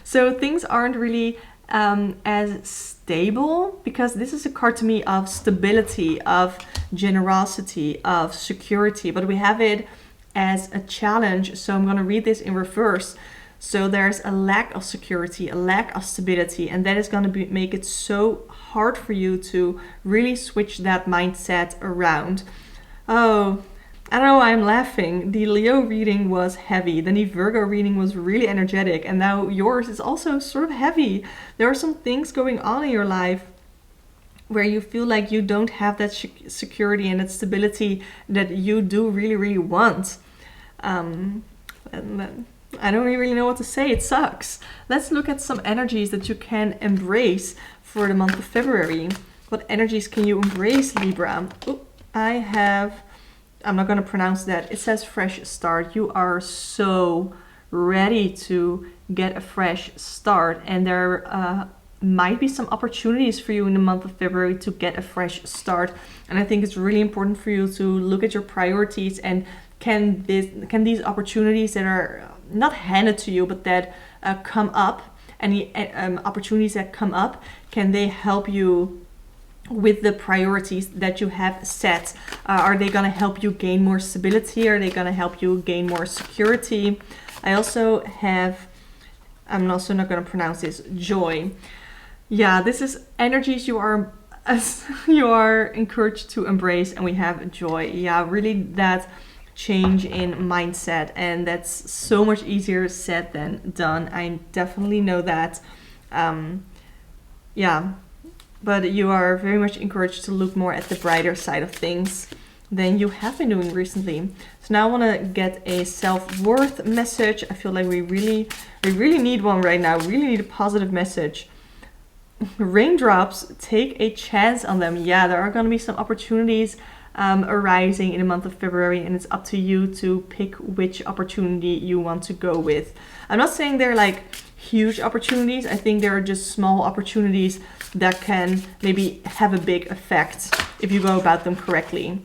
So things aren't really as stable, because this is a card to me of stability, of generosity, of security, but we have it as a challenge. So I'm going to read this in reverse. So there's a lack of security, a lack of stability, and that is going to make it so hard for you to really switch that mindset around. Oh, I don't know why I'm laughing. The Leo reading was heavy, then the Virgo reading was really energetic, and now yours is also sort of heavy. There are some things going on in your life where you feel like you don't have that security and that stability that you do really, really want. And I don't really know what to say. It sucks. Let's look at some energies that you can embrace for the month of February. What energies can you embrace, Libra? Oh, I'm not going to pronounce that. It says fresh start. You are so ready to get a fresh start, and there might be some opportunities for you in the month of February to get a fresh start. And I think it's really important for you to look at your priorities, and can these opportunities that are not handed to you but that come up, any opportunities that come up, can they help you with the priorities that you have set? Are they going to help you gain more stability? Are they going to help you gain more security? I also have, I'm also not going to pronounce this, joy. Yeah, this is energies you are encouraged to embrace, and we have joy. Yeah, really that change in mindset, and that's so much easier said than done. I definitely know that. Yeah. But you are very much encouraged to look more at the brighter side of things than you have been doing recently. So now I want to get a self-worth message. I feel like we really need one right now. We really need a positive message. Raindrops, take a chance on them. Yeah, there are going to be some opportunities arising in the month of February, and it's up to you to pick which opportunity you want to go with. I'm not saying they're like huge opportunities. I think there are just small opportunities that can maybe have a big effect. if you go about them correctly.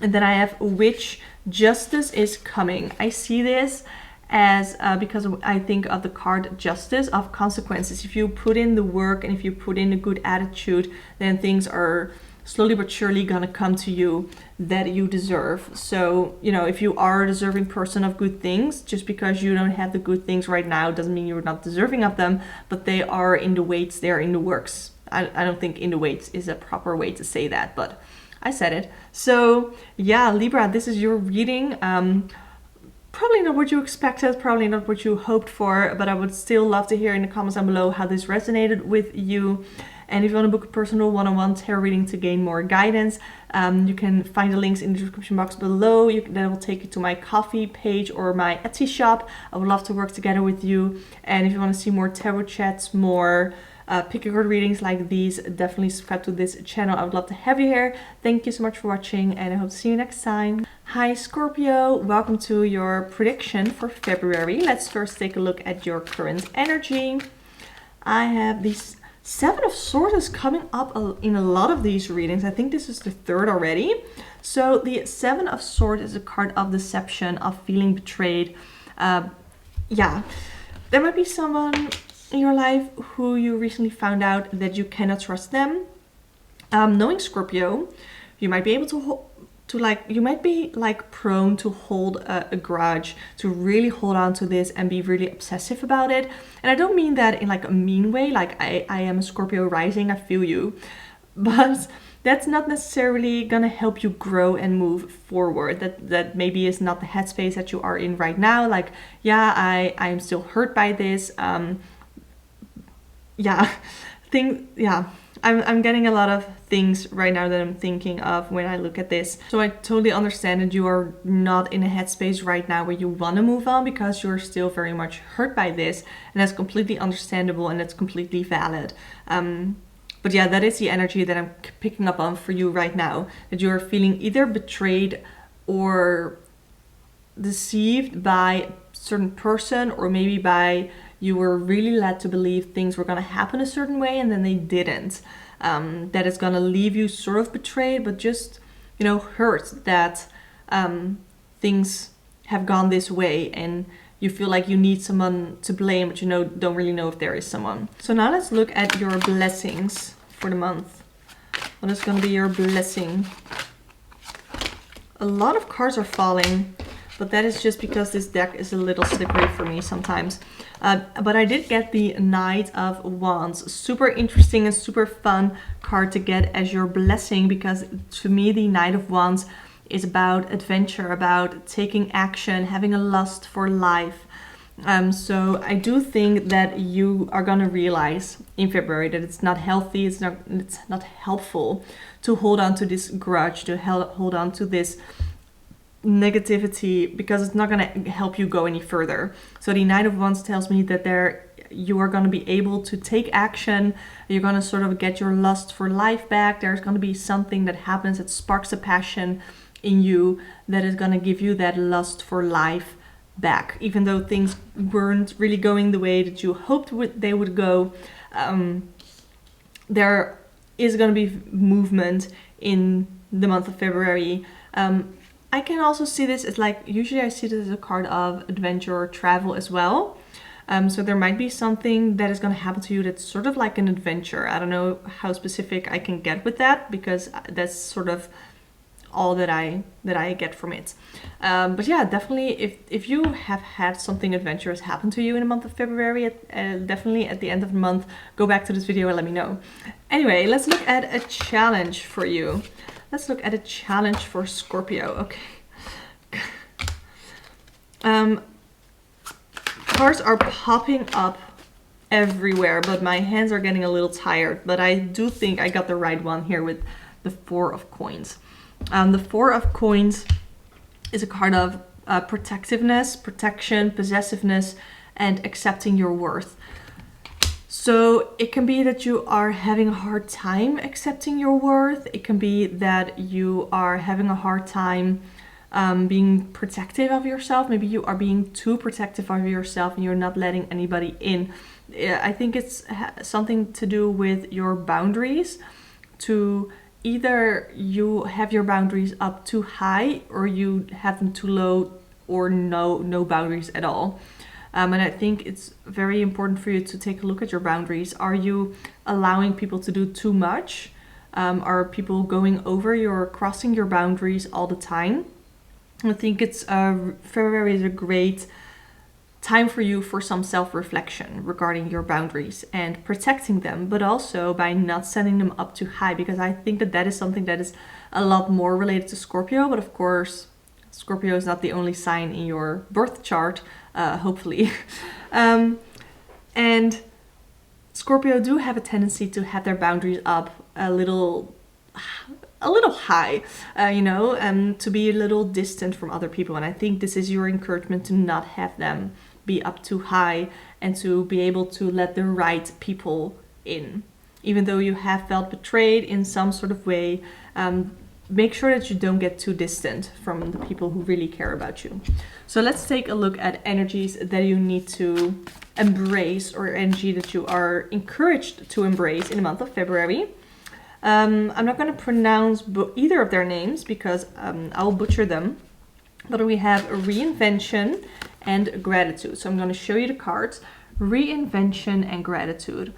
And then I have which justice is coming. I see this as because I think of the card justice, of consequences. If you put in the work and if you put in a good attitude, then things are slowly but surely gonna come to you that you deserve. So, you know, if you are a deserving person of good things, just because you don't have the good things right now doesn't mean you're not deserving of them, but they are in the waits, they're in the works. I don't think in the waits is a proper way to say that, but I said it. So yeah, Libra, this is your reading. Probably not what you expected, probably not what you hoped for, but I would still love to hear in the comments down below how this resonated with you. And if you want to book a personal one-on-one tarot reading to gain more guidance, you can find the links in the description box below. That will take you to my Ko-fi page or my Etsy shop. I would love to work together with you. And if you want to see more tarot chats, more pick a card readings like these, definitely subscribe to this channel. I would love to have you here. Thank you so much for watching, and I hope to see you next time. Hi Scorpio, welcome to your prediction for February. Let's first take a look at your current energy. I have these Seven of Swords coming up in a lot of these readings. I think this is the third already. So the Seven of Swords is a card of deception, of feeling betrayed. Yeah, there might be someone in your life who you recently found out that you cannot trust them. Knowing Scorpio, you might be able you might be like prone to hold a grudge, to really hold on to this and be really obsessive about it. And I don't mean that in like a mean way, like I am a Scorpio rising, I feel you, but that's not necessarily gonna help you grow and move forward. That maybe is not the headspace that you are in right now. Like, yeah, I am still hurt by this. I'm getting a lot of things right now that I'm thinking of when I look at this. So I totally understand that you are not in a headspace right now where you want to move on, because you're still very much hurt by this, and that's completely understandable and that's completely valid. But yeah, that is the energy that I'm picking up on for you right now, that you're feeling either betrayed or deceived by a certain person, or maybe by you were really led to believe things were going to happen a certain way and then they didn't. That is going to leave you sort of betrayed, but just, you know, hurt that things have gone this way, and you feel like you need someone to blame, but you know, don't really know if there is someone. So now let's look at your blessings for the month. What is going to be your blessing? A lot of cards are falling, but that is just because this deck is a little slippery for me sometimes. But I did get the Knight of Wands. Super interesting and super fun card to get as your blessing, because to me the Knight of Wands is about adventure, about taking action, having a lust for life. So I do think that you are gonna realize in February that it's not healthy, it's not helpful to hold on to this grudge, to hold on to this negativity, because it's not going to help you go any further. So the Knight of Wands tells me that you are going to be able to take action. You're going to sort of get your lust for life back. There's going to be something that happens that sparks a passion in you that is going to give you that lust for life back, even though things weren't really going the way that you hoped they would go. There is going to be movement in the month of February. I can also see this as like, usually I see this as a card of adventure or travel as well. So there might be something that is going to happen to you that's sort of like an adventure. I don't know how specific I can get with that, because that's sort of all that I get from it. But yeah, definitely if you have had something adventurous happen to you in the month of February, definitely at the end of the month, go back to this video and let me know. Anyway, let's look at a challenge for you. Let's look at a challenge for Scorpio. Okay. Cards are popping up everywhere, but my hands are getting a little tired. But I do think I got the right one here with the Four of Coins. The Four of Coins is a card of protectiveness, protection, possessiveness, and accepting your worth. So it can be that you are having a hard time accepting your worth. It can be that you are having a hard time being protective of yourself. Maybe you are being too protective of yourself and you're not letting anybody in. I think it's something to do with your boundaries, to either you have your boundaries up too high or you have them too low, or no boundaries at all. And I think it's very important for you to take a look at your boundaries. Are you allowing people to do too much? Are people going over crossing your boundaries all the time? I think February is a great time for you for some self-reflection regarding your boundaries and protecting them, but also by not setting them up too high, because I think that is something that is a lot more related to Scorpio. But of course, Scorpio is not the only sign in your birth chart, hopefully. And Scorpio do have a tendency to have their boundaries up a little high, to be a little distant from other people. And I think this is your encouragement to not have them be up too high and to be able to let the right people in. Even though you have felt betrayed in some sort of way, make sure that you don't get too distant from the people who really care about you. So let's take a look at energies that you need to embrace, or energy that you are encouraged to embrace in the month of February. I'm not going to pronounce either of their names because I'll butcher them. But we have reinvention and gratitude. So I'm going to show you the cards. Reinvention and gratitude.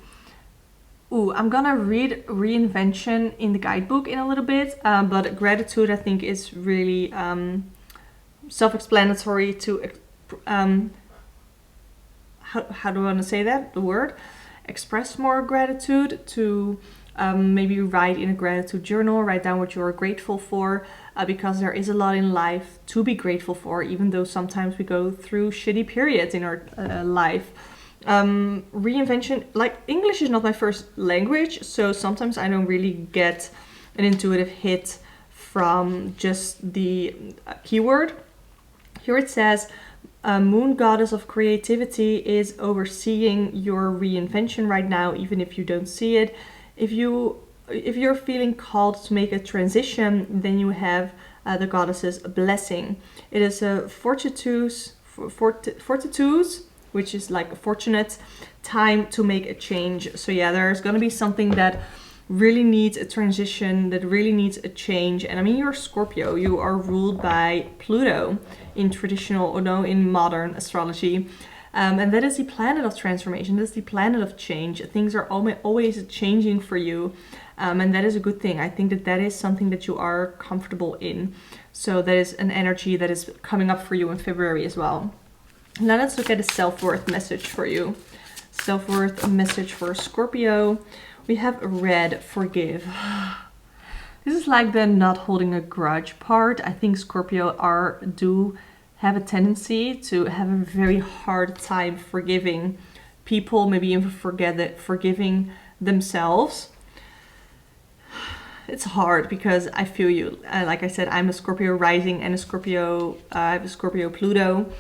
Ooh, I'm going to read reinvention in the guidebook in a little bit. But gratitude, I think, is really self-explanatory to... how do I want to say that? The word? Express more gratitude, to... maybe write in a gratitude journal, write down what you are grateful for, because there is a lot in life to be grateful for, even though sometimes we go through shitty periods in our life. Reinvention, like, English is not my first language, so sometimes I don't really get an intuitive hit from just the keyword. Here it says, Moon Goddess of Creativity is overseeing your reinvention right now, even if you don't see it. If you're feeling called to make a transition, then you have the goddess's blessing. It is a fortuitous, which is like a fortunate time to make a change. So yeah, there's going to be something that really needs a transition, that really needs a change. And I mean, you're Scorpio. You are ruled by Pluto in modern astrology. And that is the planet of transformation. That is the planet of change. Things are always changing for you. And that is a good thing. I think that is something that you are comfortable in. So that is an energy that is coming up for you in February as well. Now let's look at a self-worth message for you. Self-worth message for Scorpio. We have red, forgive. This is like the not holding a grudge part. I think Scorpio do have a tendency to have a very hard time forgiving people, maybe even forgiving themselves. It's hard because I feel you. Like I said, I'm a Scorpio rising and I have a Scorpio Pluto.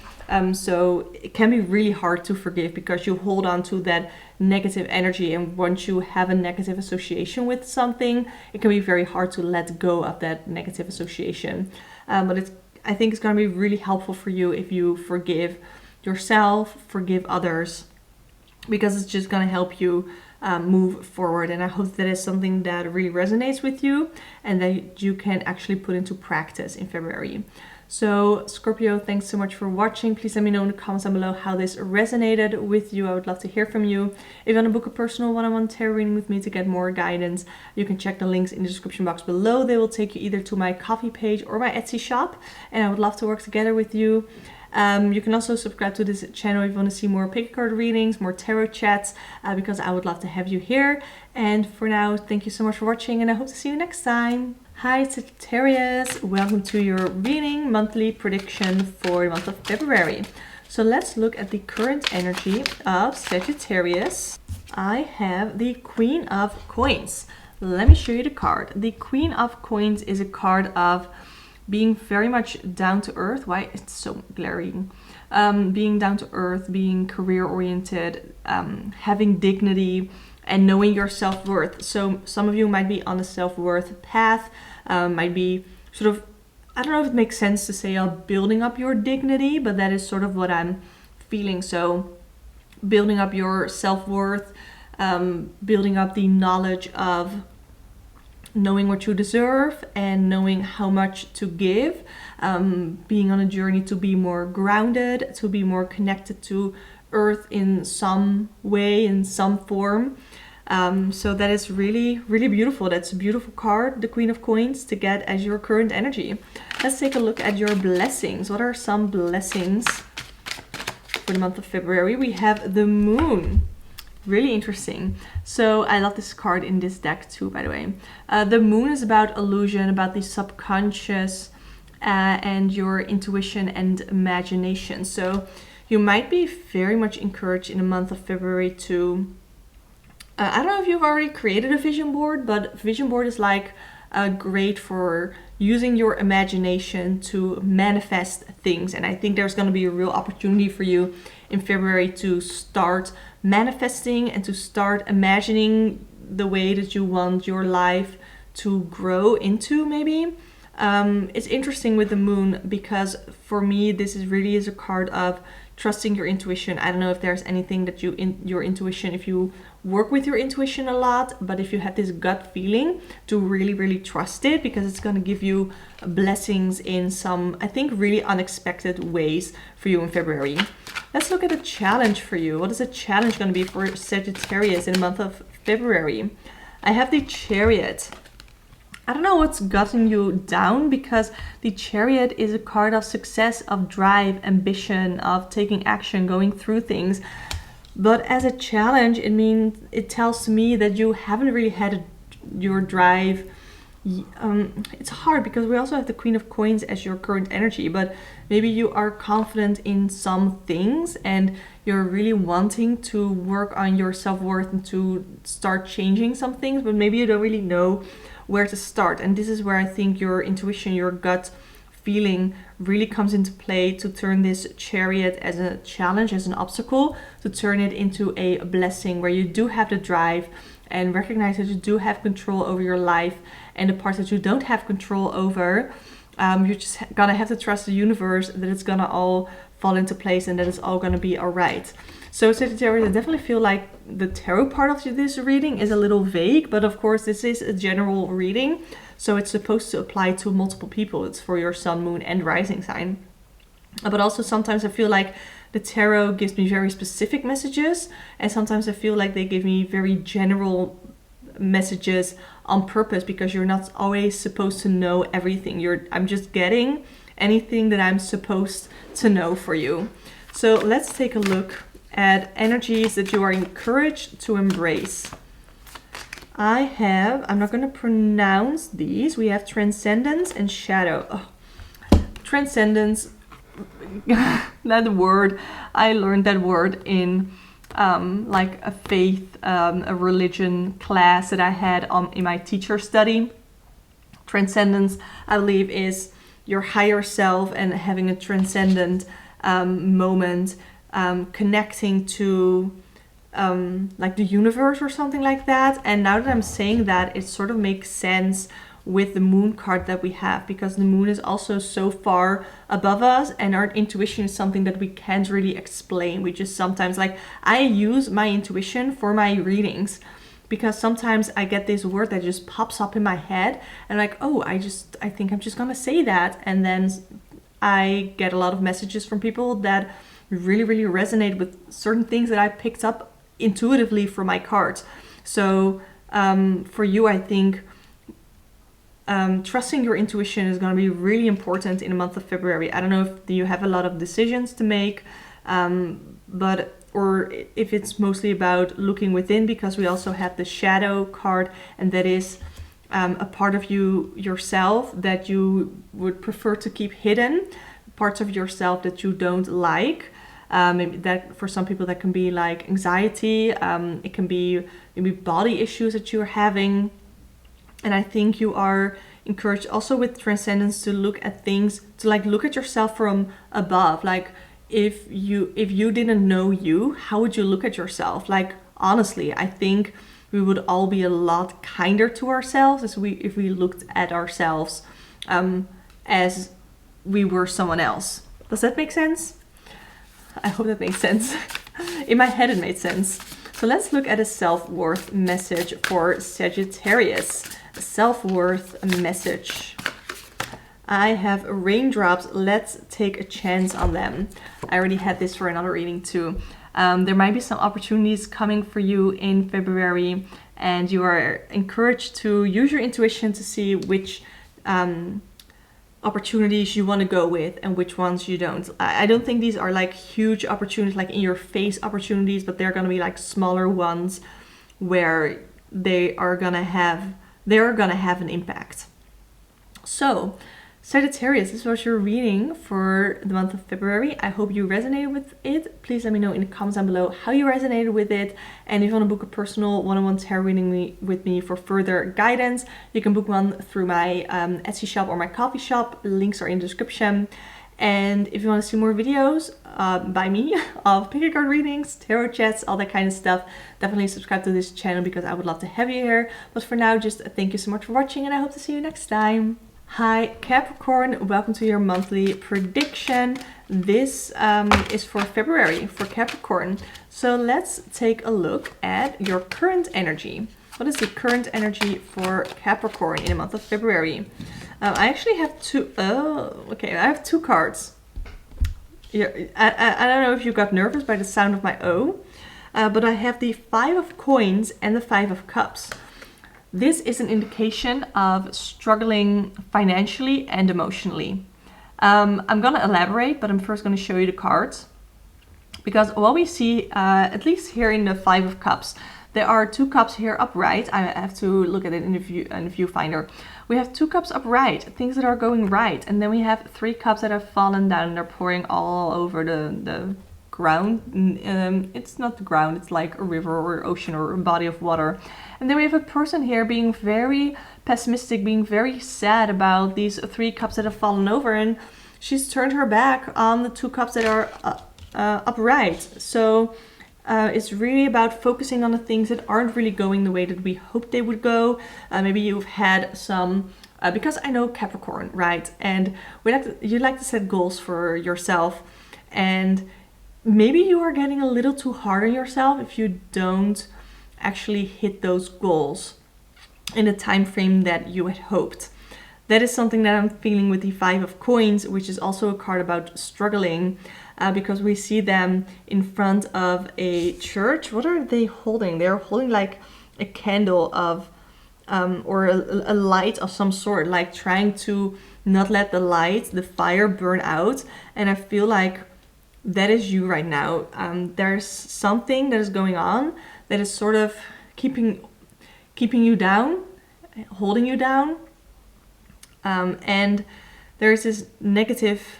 So it can be really hard to forgive because you hold on to that negative energy. And once you have a negative association with something, it can be very hard to let go of that negative association. But I think it's going to be really helpful for you if you forgive yourself, forgive others, because it's just going to help you move forward. And I hope that is something that really resonates with you and that you can actually put into practice in February. So Scorpio, thanks so much for watching. Please let me know in the comments down below how this resonated with you. I would love to hear from you. If you want to book a personal one-on-one tarot reading with me to get more guidance, you can check the links in the description box below. They will take you either to my Ko-fi page or my Etsy shop, and I would love to work together with you. You can also subscribe to this channel if you want to see more pick card readings, more tarot chats, because I would love to have you here. And for now, thank you so much for watching, and I hope to see you next time. Hi Sagittarius, welcome to your reading monthly prediction for the month of February. So let's look at the current energy of Sagittarius. I have the Queen of Coins. Let me show you the card. The Queen of Coins is a card of being very much down to earth. Why it's so glaring. Being down to earth, being career oriented, having dignity, and knowing your self-worth. So some of you might be on a self-worth path, might be sort of, I don't know if it makes sense to say building up your dignity, but that is sort of what I'm feeling. So building up your self-worth, building up the knowledge of knowing what you deserve and knowing how much to give, being on a journey to be more grounded, to be more connected to earth in some way, in some form. So that is really, really beautiful. That's a beautiful card, the Queen of Coins, to get as your current energy. Let's take a look at your blessings. What are some blessings for the month of February? We have the Moon. Really interesting. So I love this card in this deck too, by the way. The Moon is about illusion, about the subconscious and your intuition and imagination. So you might be very much encouraged in the month of February to I don't know if you've already created a vision board, but vision board is like great for using your imagination to manifest things. And I think there's going to be a real opportunity for you in February to start manifesting and to start imagining the way that you want your life to grow into, maybe. It's interesting with the Moon because for me, this is really is a card of trusting your intuition. I don't know if there's anything that your intuition, if you work with your intuition a lot, but if you have this gut feeling, to really, really trust it, because it's going to give you blessings in some, I think, really unexpected ways for you in February. Let's look at a challenge for you. What is a challenge going to be for Sagittarius in the month of February? I have the Chariot. I don't know what's gotten you down, because the Chariot is a card of success, of drive, ambition, of taking action, going through things. But as a challenge, it tells me that you haven't really had your drive. It's hard because we also have the Queen of Coins as your current energy, but maybe you are confident in some things and you're really wanting to work on your self-worth and to start changing some things, but maybe you don't really know where to start. And this is where I think your intuition, your gut feeling really comes into play to turn this Chariot as a challenge, as an obstacle, to turn it into a blessing where you do have the drive and recognize that you do have control over your life, and the parts that you don't have control over, you're just gonna have to trust the universe that it's gonna all fall into place and that it's all gonna be all right. So Sagittarius, I definitely feel like the tarot part of this reading is a little vague, but of course this is a general reading, so it's supposed to apply to multiple people. It's for your sun, moon, and rising sign. But also sometimes I feel like the tarot gives me very specific messages, and sometimes I feel like they give me very general messages on purpose, because you're not always supposed to know everything. I'm just getting anything that I'm supposed to know for you. So let's take a look at energies that you are encouraged to embrace. I'm not going to pronounce these. We have Transcendence and Shadow. Oh, Transcendence, that word, I learned that word in like a faith, a religion class that I had in my teacher study. Transcendence, I believe, is your higher self and having a transcendent moment, connecting to like the universe or something like that. And now that I'm saying that, it sort of makes sense with the moon card that we have, because the moon is also so far above us, and our intuition is something that we can't really explain. We just sometimes, like, I use my intuition for my readings, because sometimes I get this word that just pops up in my head and like, oh, I think I'm just gonna say that, and then I get a lot of messages from people that really, really resonate with certain things that I picked up intuitively from my cards. So for you, I think trusting your intuition is going to be really important in the month of February. I don't know if you have a lot of decisions to make, or if it's mostly about looking within, because we also have the Shadow card, and that is a part of yourself that you would prefer to keep hidden, parts of yourself that you don't like. Maybe that for some people that can be like anxiety, it can be maybe body issues that you're having. And I think you are encouraged also with Transcendence to look at things, to like look at yourself from above. Like if you didn't know you, how would you look at yourself? Like honestly, I think we would all be a lot kinder to ourselves if we looked at ourselves as we were someone else. Does that make sense? I hope that makes sense. In my head it made sense. So let's look at a self-worth message for Sagittarius. self-worth message. I have raindrops. Let's take a chance on them. I already had this for another reading too. There might be some opportunities coming for you in February, and you are encouraged to use your intuition to see which opportunities you want to go with and which ones you don't. I don't think these are like huge opportunities, like in your face opportunities, but they're going to be like smaller ones where they're going to have an impact. So Sagittarius, this was your reading for the month of February. I hope you resonated with it. Please let me know in the comments down below how you resonated with it. And if you want to book a personal one-on-one tarot reading with me for further guidance, you can book one through my Etsy shop or my coffee shop. Links are in the description. And if you want to see more videos by me of pick a card readings, tarot chats, all that kind of stuff, definitely subscribe to this channel because I would love to have you here. But for now, just thank you so much for watching, and I hope to see you next time. Hi Capricorn, welcome to your monthly prediction. This is for February for Capricorn. So let's take a look at your current energy. What is the current energy for Capricorn in the month of February? I actually have two. Oh, okay. I have two cards. Yeah, I don't know if you got nervous by the sound of my O, but I have the 5 of Coins and the 5 of Cups. This is an indication of struggling financially and emotionally. I'm going to elaborate, but I'm first going to show you the cards. Because what we see, at least here in the 5 of Cups, there are 2 cups here upright. I have to look at it in the viewfinder. We have 2 cups upright, things that are going right. And then we have 3 cups that have fallen down and they're pouring all over the ground. It's not the ground, it's like a river or ocean or a body of water. And then we have a person here being very pessimistic, being very sad about these 3 cups that have fallen over, and she's turned her back on the 2 cups that are upright. So it's really about focusing on the things that aren't really going the way that we hoped they would go. Maybe you've had some because I know Capricorn, right? And you like to set goals for yourself, and maybe you are getting a little too hard on yourself if you don't actually hit those goals in the time frame that you had hoped. That is something that I'm feeling with the 5 of Coins, which is also a card about struggling, because we see them in front of a church. What are they holding? They're holding like a candle of or a light of some sort, like trying to not let the fire burn out. And I feel like that is you right now. There's something that is going on that is sort of keeping you down, holding you down. And there's this negative,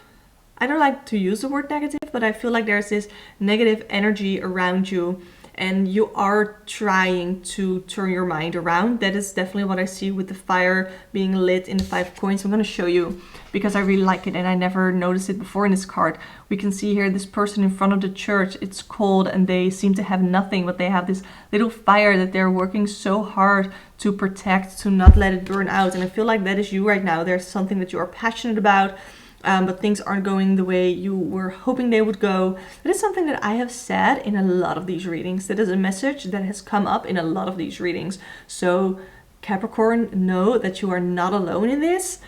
I don't like to use the word negative, but I feel like there's this negative energy around you, and you are trying to turn your mind around. That is definitely what I see with the fire being lit in the 5 of Coins. I'm going to show you because I really like it and I never noticed it before in this card. We can see here this person in front of the church. It's cold and they seem to have nothing, but they have this little fire that they're working so hard to protect, to not let it burn out. And I feel like that is you right now. There's something that you are passionate about, but things aren't going the way you were hoping they would go. That is something that I have said in a lot of these readings. That is a message that has come up in a lot of these readings. So Capricorn, know that you are not alone in this.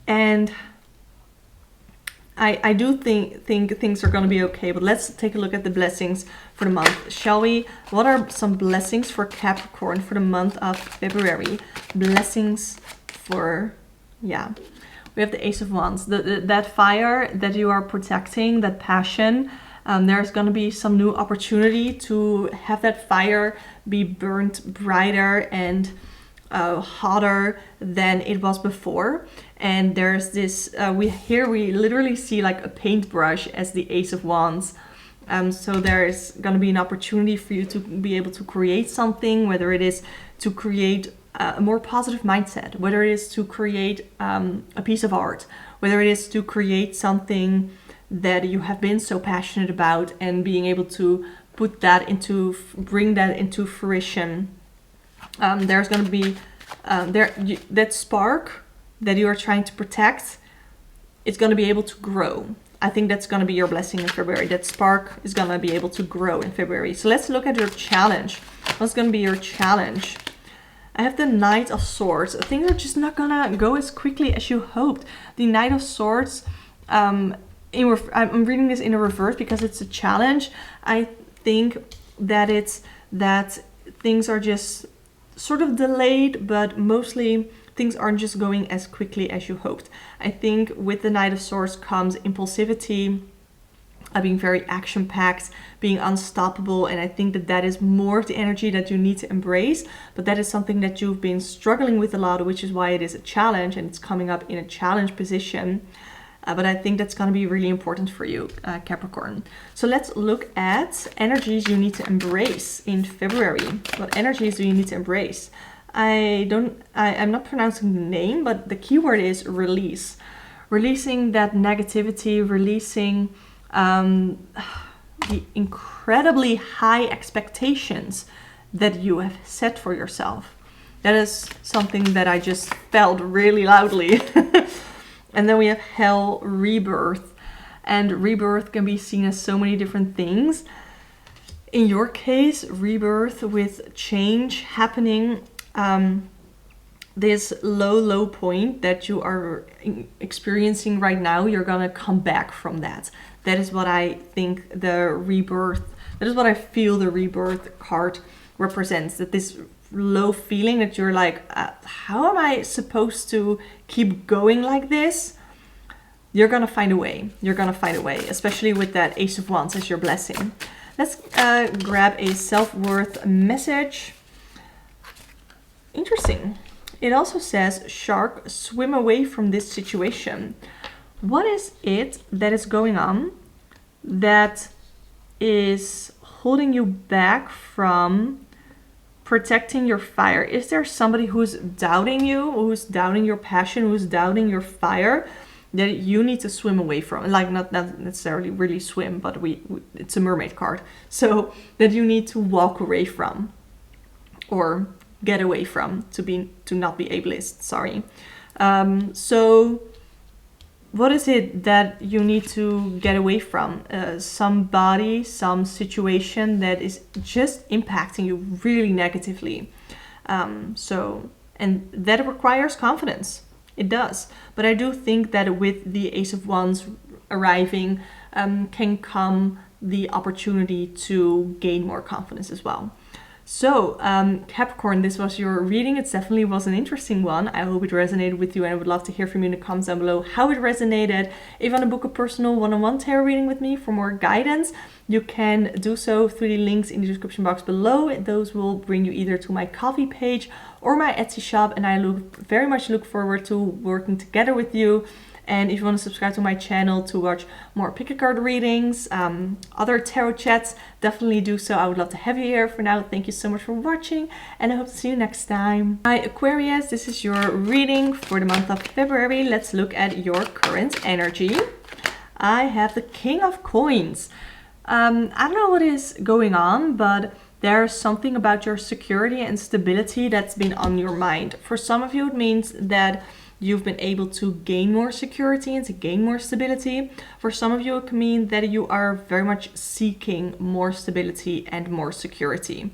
And I do think things are going to be okay. But let's take a look at the blessings for the month, shall we? What are some blessings for Capricorn for the month of February? Blessings for, yeah. We have the Ace of Wands, that fire that you are protecting, that passion. There's going to be some new opportunity to have that fire be burnt brighter and hotter than it was before. And there's this, we literally see like a paintbrush as the Ace of Wands. So there's going to be an opportunity for you to be able to create something, whether it is to create a more positive mindset, whether it is to create a piece of art, whether it is to create something that you have been so passionate about, and being able to bring that into fruition. There's going to be that spark that you are trying to protect. It's going to be able to grow. I think that's going to be your blessing in February. That spark is going to be able to grow in February. So let's look at your challenge. What's going to be your challenge? I have the Knight of Swords. Things are just not gonna go as quickly as you hoped. The Knight of Swords, I'm reading this in a reverse because it's a challenge. I think that it's that things are just sort of delayed, but mostly things aren't just going as quickly as you hoped. I think with the Knight of Swords comes impulsivity, being very action-packed, being unstoppable, and I think that that is more of the energy that you need to embrace, but that is something that you've been struggling with a lot, which is why it is a challenge and it's coming up in a challenge position. But I think that's going to be really important for you, Capricorn. So let's look at energies you need to embrace in February. What energies do you need to embrace? I'm not pronouncing the name, but the keyword is release. Releasing that negativity, releasing the incredibly high expectations that you have set for yourself. That is something that I just felt really loudly. And then we have Hell, rebirth. And rebirth can be seen as so many different things. In your case, rebirth with change happening, this low point that you are experiencing right now, you're gonna come back from that. That is what I think the rebirth, that is what I feel the rebirth card represents. That this low feeling that you're like, how am I supposed to keep going like this? You're gonna find a way. You're gonna find a way, especially with that Ace of Wands as your blessing. Let's grab a self-worth message. Interesting. It also says, shark, swim away from this situation. What is it that is going on that is holding you back from protecting your fire? Is there somebody who's doubting you, who's doubting your passion, who's doubting your fire, that you need to swim away from? Like not necessarily really swim, but it's a mermaid card. So that you need to walk away from or get away from, to not be ableist, sorry. So what is it that you need to get away from? Somebody, some situation that is just impacting you really negatively. And that requires confidence. It does. But I do think that with the Ace of Wands arriving, can come the opportunity to gain more confidence as well. So, Capricorn, this was your reading. It definitely was an interesting one. I hope it resonated with you, and I would love to hear from you in the comments down below how it resonated. If you want to book a personal one-on-one tarot reading with me for more guidance, you can do so through the links in the description box below. Those will bring you either to my Ko-fi page or my Etsy shop, and I very much look forward to working together with you. And if you want to subscribe to my channel to watch more pick a card readings, other tarot chats, definitely do so. I would love to have you here. For now, thank you so much for watching, and I hope to see you next time. Hi Aquarius, this is your reading for the month of February. Let's look at your current energy. I have the King of Coins. I don't know what is going on, but there's something about your security and stability that's been on your mind. For some of you, it means that you've been able to gain more security and to gain more stability. For some of you, it can mean that you are very much seeking more stability and more security.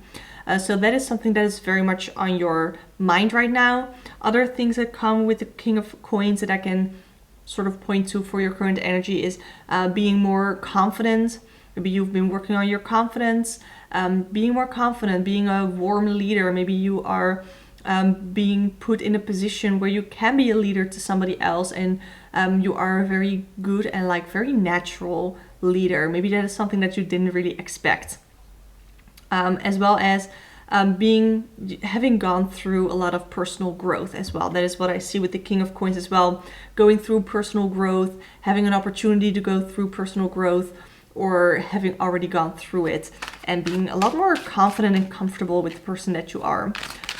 So that is something that is very much on your mind right now. Other things that come with the King of Coins that I can sort of point to for your current energy is being more confident. Maybe you've been working on your confidence, being more confident, being a warm leader. Maybe you are being put in a position where you can be a leader to somebody else, and you are a very good and like very natural leader. Maybe that is something that you didn't really expect. As well as having gone through a lot of personal growth as well. That is what I see with the King of Coins as well. Going through personal growth, having an opportunity to go through personal growth, or having already gone through it and being a lot more confident and comfortable with the person that you are.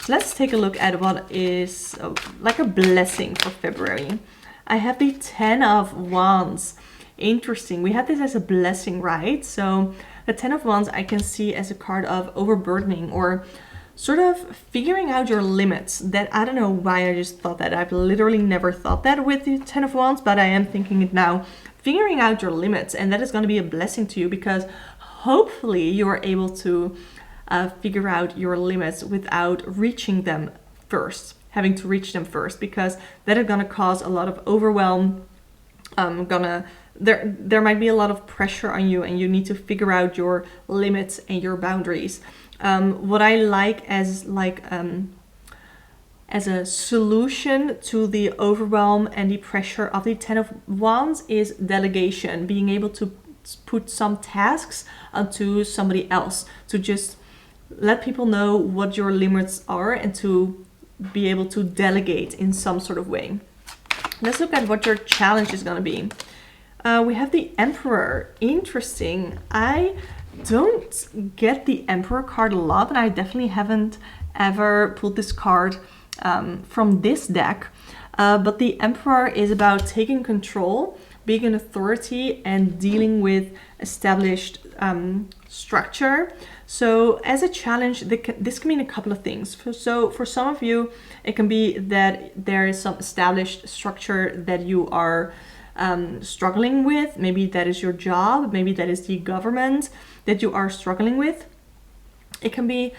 Let's take a look at what is like a blessing for February. I have the 10 of Wands. Interesting. We had this as a blessing, right? So the 10 of Wands I can see as a card of overburdening or sort of figuring out your limits. That I don't know why I just thought that. I've literally never thought that with the 10 of Wands, but I am thinking it now. Figuring out your limits, and that is going to be a blessing to you because hopefully you are able to figure out your limits without reaching them first, having to reach them first, because that is going to cause a lot of overwhelm. There might be a lot of pressure on you, and you need to figure out your limits and your boundaries. What I like as a solution to the overwhelm and the pressure of the Ten of Wands is delegation, being able to put some tasks onto somebody else, to just let people know what your limits are and to be able to delegate in some sort of way. Let's look at what your challenge is going to be. We have the Emperor. Interesting. I don't get the Emperor card a lot, and I definitely haven't ever pulled this card from this deck. But the Emperor is about taking control, being an authority, and dealing with established structure. So as a challenge, this can mean a couple of things. So for some of you, it can be that there is some established structure that you are struggling with. Maybe that is your job, maybe that is the government that you are struggling with. It can be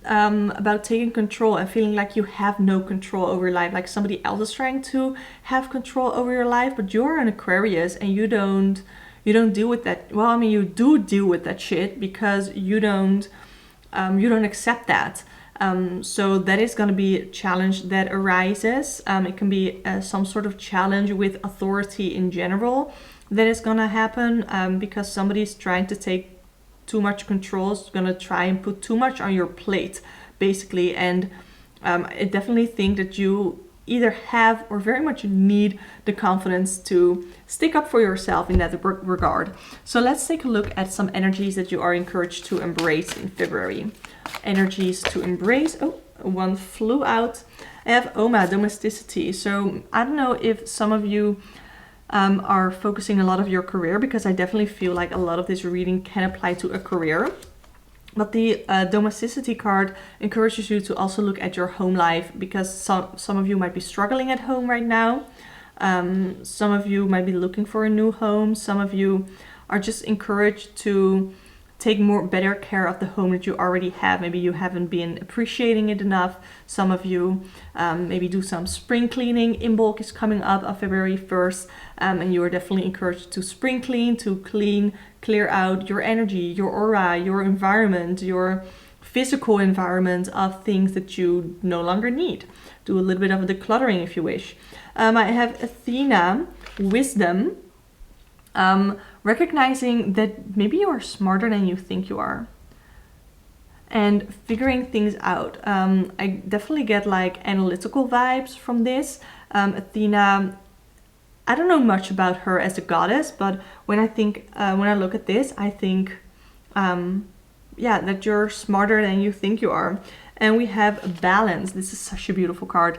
about taking control and feeling like you have no control over your life, like somebody else is trying to have control over your life, but you're an Aquarius and you don't deal with that. Well, I mean, you do deal with that shit because you don't accept that. So that is going to be a challenge that arises. It can be some sort of challenge with authority in general that is going to happen because somebody's trying to take too much control, is going to try and put too much on your plate, basically. And I definitely think that you either have or very much need the confidence to stick up for yourself in that regard. So let's take a look at some energies that you are encouraged to embrace in February. Energies to embrace. Oh, one flew out. I have Oma, domesticity. So I don't know if some of you are focusing a lot of your career, because I definitely feel like a lot of this reading can apply to a career. But the domesticity card encourages you to also look at your home life, because some of you might be struggling at home right now. Some of you might be looking for a new home. Some of you are just encouraged to take better care of the home that you already have. Maybe you haven't been appreciating it enough. Some of you maybe do some spring cleaning. Imbolc is coming up on February 1st, and you are definitely encouraged to spring clean, to clear out your energy, your aura, your environment, your physical environment of things that you no longer need. Do a little bit of decluttering if you wish. I have Athena, wisdom. Recognizing that maybe you are smarter than you think you are and figuring things out. I definitely get like analytical vibes from this. Athena, I don't know much about her as a goddess, but when I look at this, I think that you're smarter than you think you are. And we have balance. This is such a beautiful card.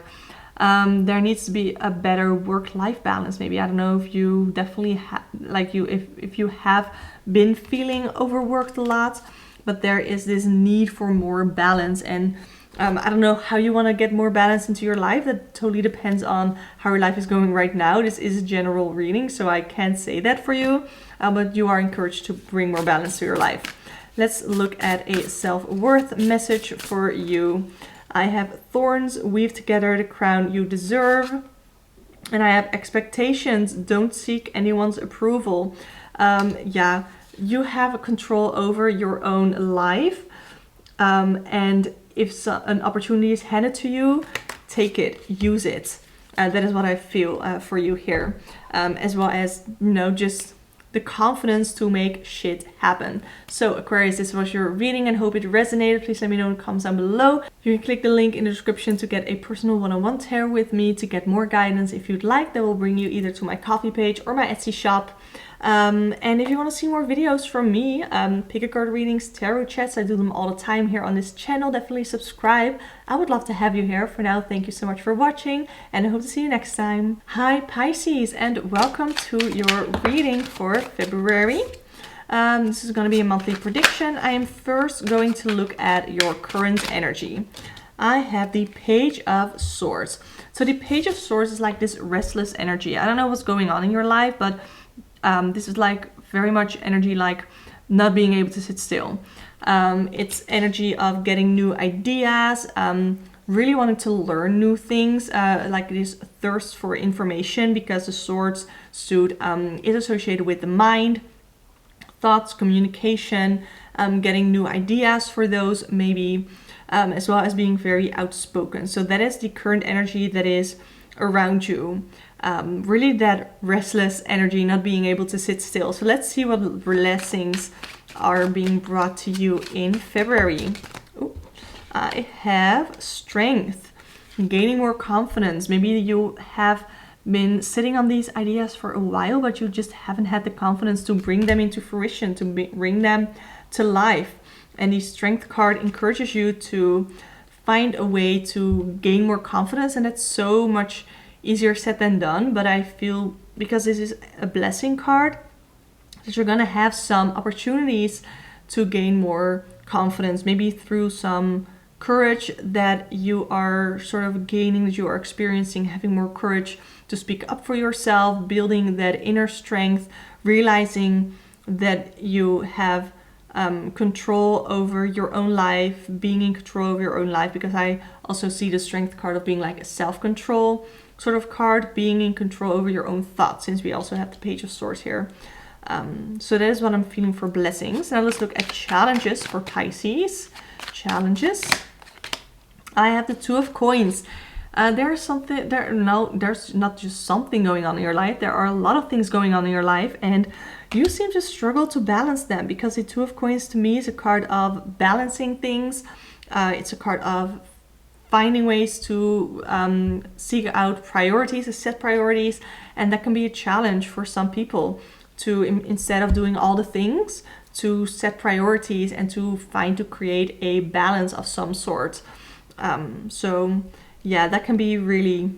There needs to be a better work-life balance. Maybe, I don't know if you definitely if you have been feeling overworked a lot, but there is this need for more balance. And I don't know how you want to get more balance into your life. That totally depends on how your life is going right now. This is a general reading, so I can't say that for you, but you are encouraged to bring more balance to your life. Let's look at a self-worth message for you. I have thorns, weave together the crown you deserve. And I have expectations, don't seek anyone's approval. You have control over your own life. And if an opportunity is handed to you, take it, use it. That is what I feel for you here. As well as, just the confidence to make shit happen. So Aquarius, this was your reading and hope it resonated. Please let me know in the comments down below. You can click the link in the description to get a personal one-on-one tarot with me to get more guidance if you'd like. That will bring you either to my Ko-fi page or my Etsy shop. And if you want to see more videos from me, pick a card readings, tarot chats, I do them all the time here on this channel. Definitely subscribe. I would love to have you here. For now, thank you so much for watching and I hope to see you next time. Hi Pisces, and welcome to your reading for February. This is going to be a monthly prediction. I am first going to look at your current energy. I have the Page of Swords. So the Page of Swords is like this restless energy. I don't know what's going on in your life, but this is like very much energy like not being able to sit still. It's energy of getting new ideas, really wanting to learn new things, like this thirst for information, because the swords suit is associated with the mind, thoughts, communication, getting new ideas for those, maybe, as well as being very outspoken. So that is the current energy that is around you. Really that restless energy, not being able to sit still. So let's see what blessings are being brought to you in February. Ooh, I have strength, gaining more confidence. Maybe you have been sitting on these ideas for a while, but you just haven't had the confidence to bring them into fruition, to bring them to life. And the strength card encourages you to find a way to gain more confidence, and that's so much easier said than done. But I feel, because this is a blessing card, that you're gonna have some opportunities to gain more confidence, maybe through some courage that you are sort of gaining, that you are experiencing, having more courage to speak up for yourself, building that inner strength, realizing that you have control over your own life, being in control of your own life, because I also see the strength card of being like a self-control sort of card, being in control over your own thoughts, since we also have the Page of Swords here. So that is what I'm feeling for blessings. Now let's look at challenges for Pisces. Challenges. I have the Two of Coins. There's not just something going on in your life. There are a lot of things going on in your life, and you seem to struggle to balance them, because the Two of Coins to me is a card of balancing things. It's a card of finding ways to seek out priorities, to set priorities, and that can be a challenge for some people to, instead of doing all the things, to set priorities and to create a balance of some sort. So yeah, that can be really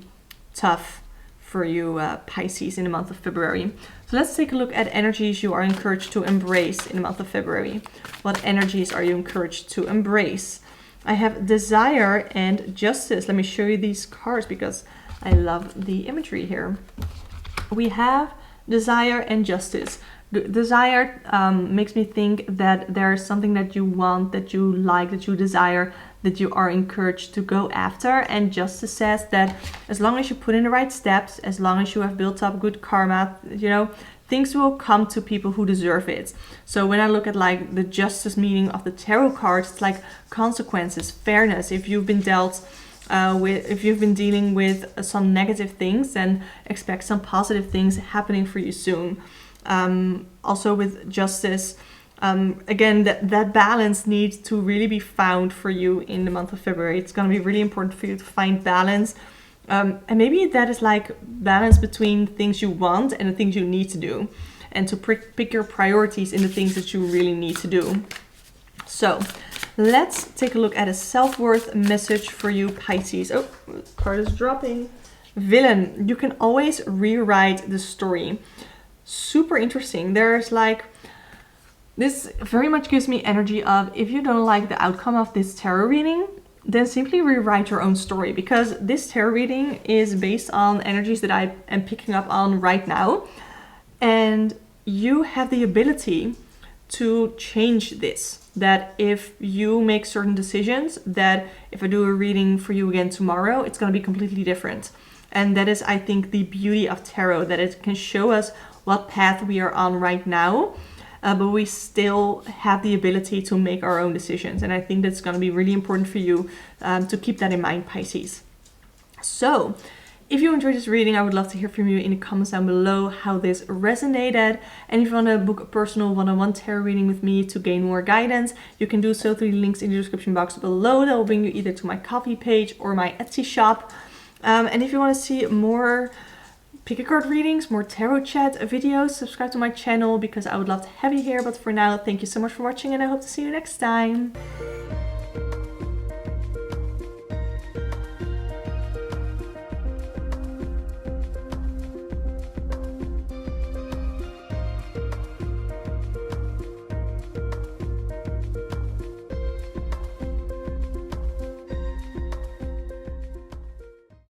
tough for you, Pisces, in the month of February. So let's take a look at energies you are encouraged to embrace in the month of February. What energies are you encouraged to embrace? I have Desire and Justice. Let me show you these cards because I love the imagery here. We have Desire and Justice. Desire makes me think that there's something that you want, that you like, that you desire, that you are encouraged to go after. And Justice says that as long as you put in the right steps, as long as you have built up good karma, you know, things will come to people who deserve it. So when I look at like the Justice meaning of the tarot cards, it's like consequences, fairness. If you've been dealt if you've been dealing with some negative things, then expect some positive things happening for you soon. Also with Justice, again, that balance needs to really be found for you in the month of February. It's going to be really important for you to find balance. And maybe that is like balance between things you want and the things you need to do, and to pick your priorities in the things that you really need to do. So let's take a look at a self-worth message for you, Pisces. Oh, card is dropping. Villain. You can always rewrite the story. Super interesting. There's like, this very much gives me energy of, if you don't like the outcome of this tarot reading, then simply rewrite your own story, because this tarot reading is based on energies that I am picking up on right now, and you have the ability to change this. That if you make certain decisions, that if I do a reading for you again tomorrow, it's going to be completely different. And that is, I think, the beauty of tarot, that it can show us what path we are on right now, but we still have the ability to make our own decisions. And I think that's going to be really important for you to keep that in mind, Pisces. So if you enjoyed this reading, I would love to hear from you in the comments down below how this resonated. And if you want to book a personal one-on-one tarot reading with me to gain more guidance, you can do so through the links in the description box below. That will bring you either to my Ko-fi page or my Etsy shop. And if you want to see more pick a card readings, more tarot chat videos, subscribe to my channel, because I would love to have you here. But for now, thank you so much for watching, and I hope to see you next time.